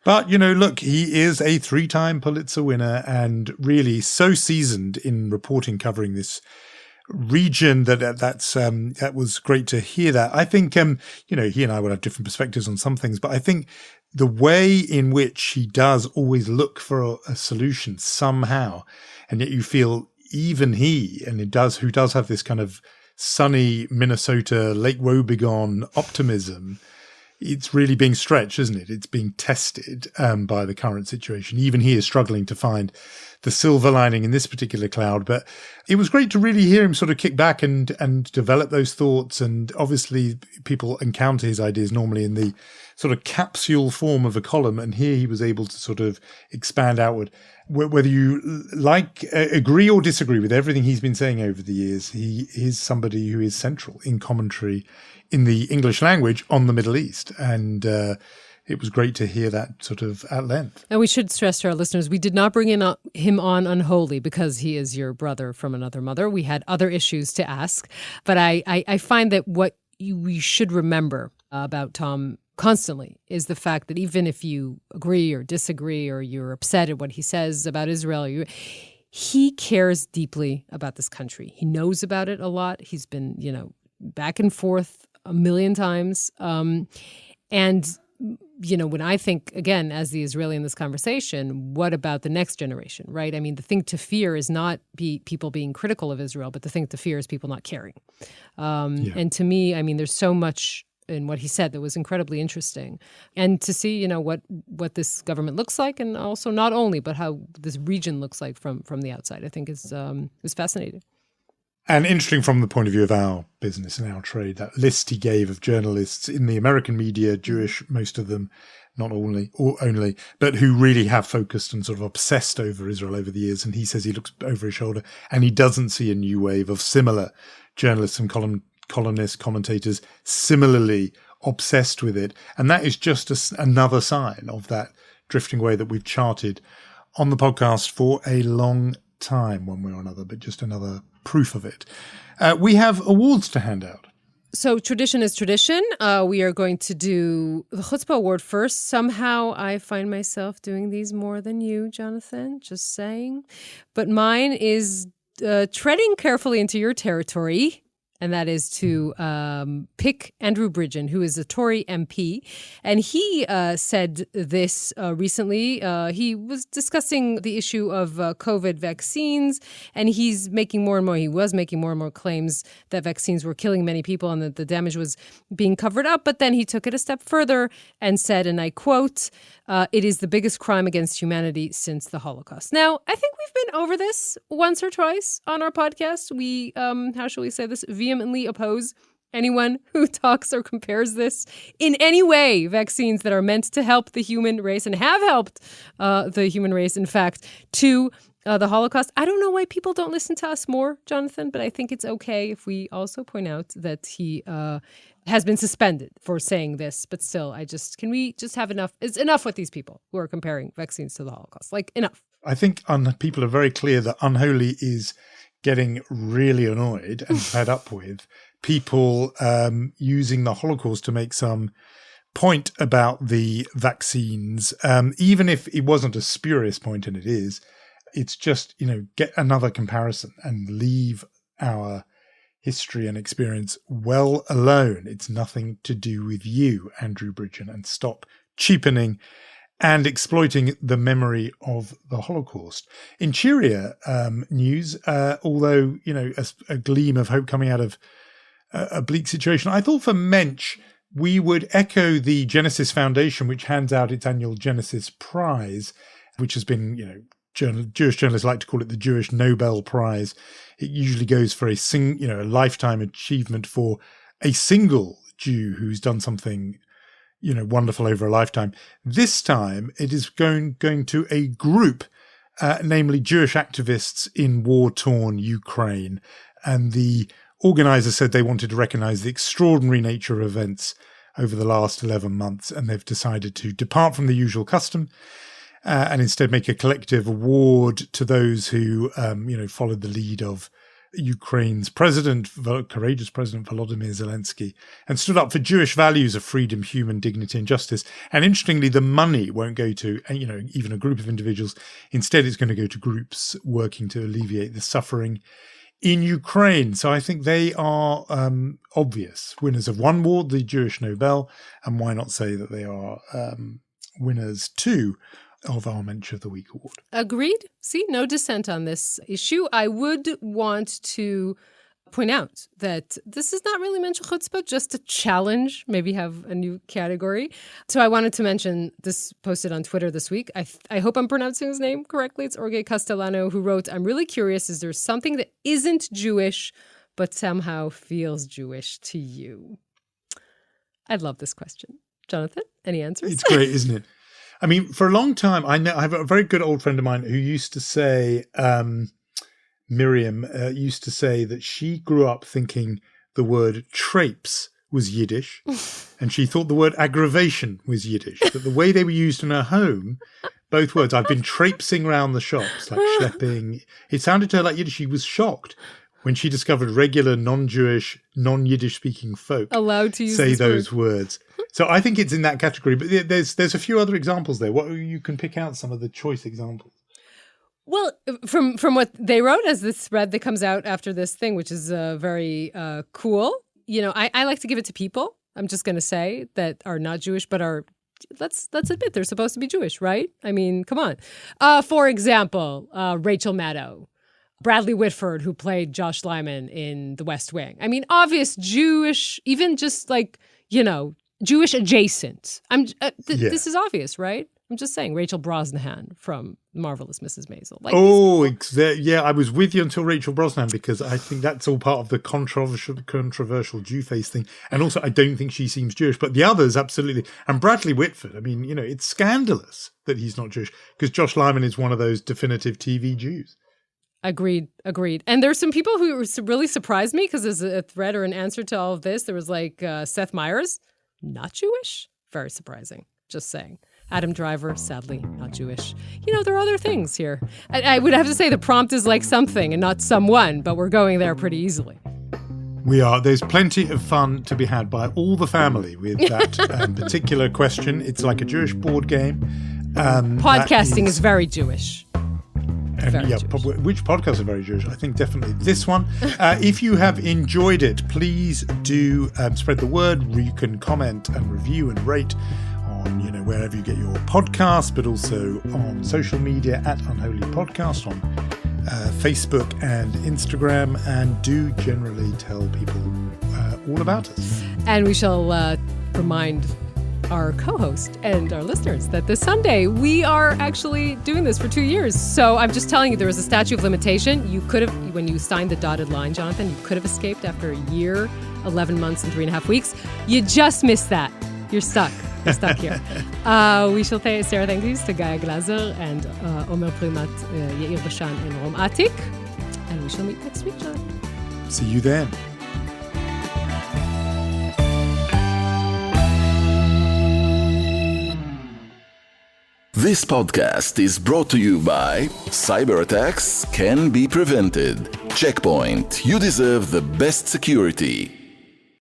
But, look, he is a 3-time Pulitzer winner and really so seasoned in reporting, covering this region that was great to hear that. I think, he and I will have different perspectives on some things, but I think the way in which he does always look for a solution somehow, and yet you feel even he, and who does have this kind of sunny Minnesota, Lake Wobegon optimism, it's really being stretched, isn't it? It's being tested by the current situation. Even he is struggling to find the silver lining in this particular cloud. But it was great to really hear him sort of kick back and develop those thoughts. And obviously people encounter his ideas normally in the sort of capsule form of a column. And here he was able to sort of expand outward. Whether you agree or disagree with everything he's been saying over the years, he is somebody who is central in commentary in the English language on the Middle East. And it was great to hear that sort of at length. And we should stress to our listeners, we did not bring him on unholy because he is your brother from another mother. We had other issues to ask. But I find that what we should remember about Tom constantly is the fact that even if you agree or disagree or you're upset at what he says about Israel, he cares deeply about this country. He knows about it a lot. He's been, back and forth a million times. And, when I think, again, as the Israeli in this conversation, what about the next generation, right? I mean, the thing to fear is not people being critical of Israel, but the thing to fear is people not caring. And to me, I mean, there's so much in what he said that was incredibly interesting. And to see, what this government looks like, and also not only, but how this region looks like from the outside, I think is fascinating. And interesting from the point of view of our business and our trade, that list he gave of journalists in the American media, Jewish, most of them, not only, but who really have focused and sort of obsessed over Israel over the years. And he says he looks over his shoulder and he doesn't see a new wave of similar journalists and columnists, commentators, similarly obsessed with it. And that is just another sign of that drifting away that we've charted on the podcast for a long time, one way or another, but just another proof of it. We have awards to hand out. So tradition is tradition. We are going to do the Chutzpah Award first. Somehow I find myself doing these more than you, Jonathan, just saying. But mine is treading carefully into your territory, and that is to pick Andrew Bridgen, who is a Tory MP. And he said this recently. He was discussing the issue of COVID vaccines, and he was making more and more claims that vaccines were killing many people and that the damage was being covered up. But then he took it a step further and said, and I quote, "It is the biggest crime against humanity since the Holocaust." Now, I think we've been over this once or twice on our podcast. We, how shall we say this, vehemently oppose anyone who talks or compares this in any way, vaccines that are meant to help the human race and have helped the human race, in fact, to the Holocaust. I don't know why people don't listen to us more, Jonathan, but I think it's okay if we also point out that he has been suspended for saying this. But still, can we just have enough? It's enough with these people who are comparing vaccines to the Holocaust. Like, enough. I think people are very clear that Unholy is getting really annoyed and fed up with people using the Holocaust to make some point about the vaccines, even if it wasn't a spurious point, and it is. It's just, get another comparison and leave our history and experience well alone. It's nothing to do with you, Andrew Bridgen, and stop cheapening and exploiting the memory of the Holocaust. In cheerier news, although, a gleam of hope coming out of a bleak situation, I thought for Mensch, we would echo the Genesis Foundation, which hands out its annual Genesis Prize, which has been, Jewish journalists like to call it the Jewish Nobel Prize. It usually goes for a lifetime achievement for a single Jew who's done something, wonderful over a lifetime. This time it is going to a group, namely Jewish activists in war-torn Ukraine. And the organizer said they wanted to recognize the extraordinary nature of events over the last 11 months. And they've decided to depart from the usual custom and instead make a collective award to those who, followed the lead of Ukraine's courageous president Volodymyr Zelensky, and stood up for Jewish values of freedom, human dignity, and justice. And interestingly, the money won't go to, even a group of individuals. Instead, it's going to go to groups working to alleviate the suffering in Ukraine. So I think they are obvious winners of one award, the Jewish Nobel, and why not say that they are winners too of our Mensch of the Week award. Agreed. See, no dissent on this issue. I would want to point out that this is not really Mensch Chutzpah, just a challenge, maybe have a new category. So I wanted to mention this posted on Twitter this week. I hope I'm pronouncing his name correctly. It's Jorge Castellano, who wrote, "I'm really curious, is there something that isn't Jewish but somehow feels Jewish to you?" I love this question. Jonathan, any answers? It's great, isn't it? I mean, for a long time, I have a very good old friend of mine who used to say, Miriam used to say that she grew up thinking the word traipse was Yiddish, and she thought the word aggravation was Yiddish. But the way they were used in her home, both words, I've been traipsing around the shops, like schlepping. It sounded to her like Yiddish. She was shocked when she discovered regular non-Jewish, non-Yiddish speaking folk allowed to use say those words. So I think it's in that category. But there's a few other examples there. What you can pick out some of the choice examples. Well, from what they wrote as this thread that comes out after this thing, which is very cool. I like to give it to people. I'm just going to say that are not Jewish, but are. Let's admit they're supposed to be Jewish, right? I mean, come on. For example, Rachel Maddow. Bradley Whitford, who played Josh Lyman in The West Wing. I mean, obvious Jewish, even just Jewish adjacent. This is obvious, right? I'm just saying, Rachel Brosnahan from Marvelous Mrs. Maisel. Yeah, I was with you until Rachel Brosnahan, because I think that's all part of the controversial Jew face thing. And also, I don't think she seems Jewish, but the others, absolutely. And Bradley Whitford, I mean, it's scandalous that he's not Jewish, because Josh Lyman is one of those definitive TV Jews. Agreed. And there's some people who really surprised me, because there's a thread or an answer to all of this. There was Seth Meyers, not Jewish. Very surprising. Just saying. Adam Driver, sadly, not Jewish. There are other things here. I would have to say the prompt is like something and not someone, but we're going there pretty easily. We are. There's plenty of fun to be had by all the family with that particular question. It's like a Jewish board game. Podcasting is very Jewish. Which podcasts are very Jewish? I think definitely this one. If you have enjoyed it, please do spread the word. You can comment and review and rate on wherever you get your podcasts, but also on social media at Unholy Podcast, on Facebook and Instagram, and do generally tell people all about us. And we shall remind our co-host and our listeners that this Sunday we are actually doing this for 2 years. So I'm just telling you, there was a statute of limitation. You could have, when you signed the dotted line, Jonathan, you could have escaped after a year, 11 months, and 3.5 weeks. You just missed that. You're stuck. You're stuck here. We shall say Sarah thank yous to Gaia Glaser and Omer Primat, Yair Bashan, and Rom Atik. And we shall meet next week, John. See you then. This podcast is brought to you by Cyber attacks can be prevented. Checkpoint. You deserve the best security.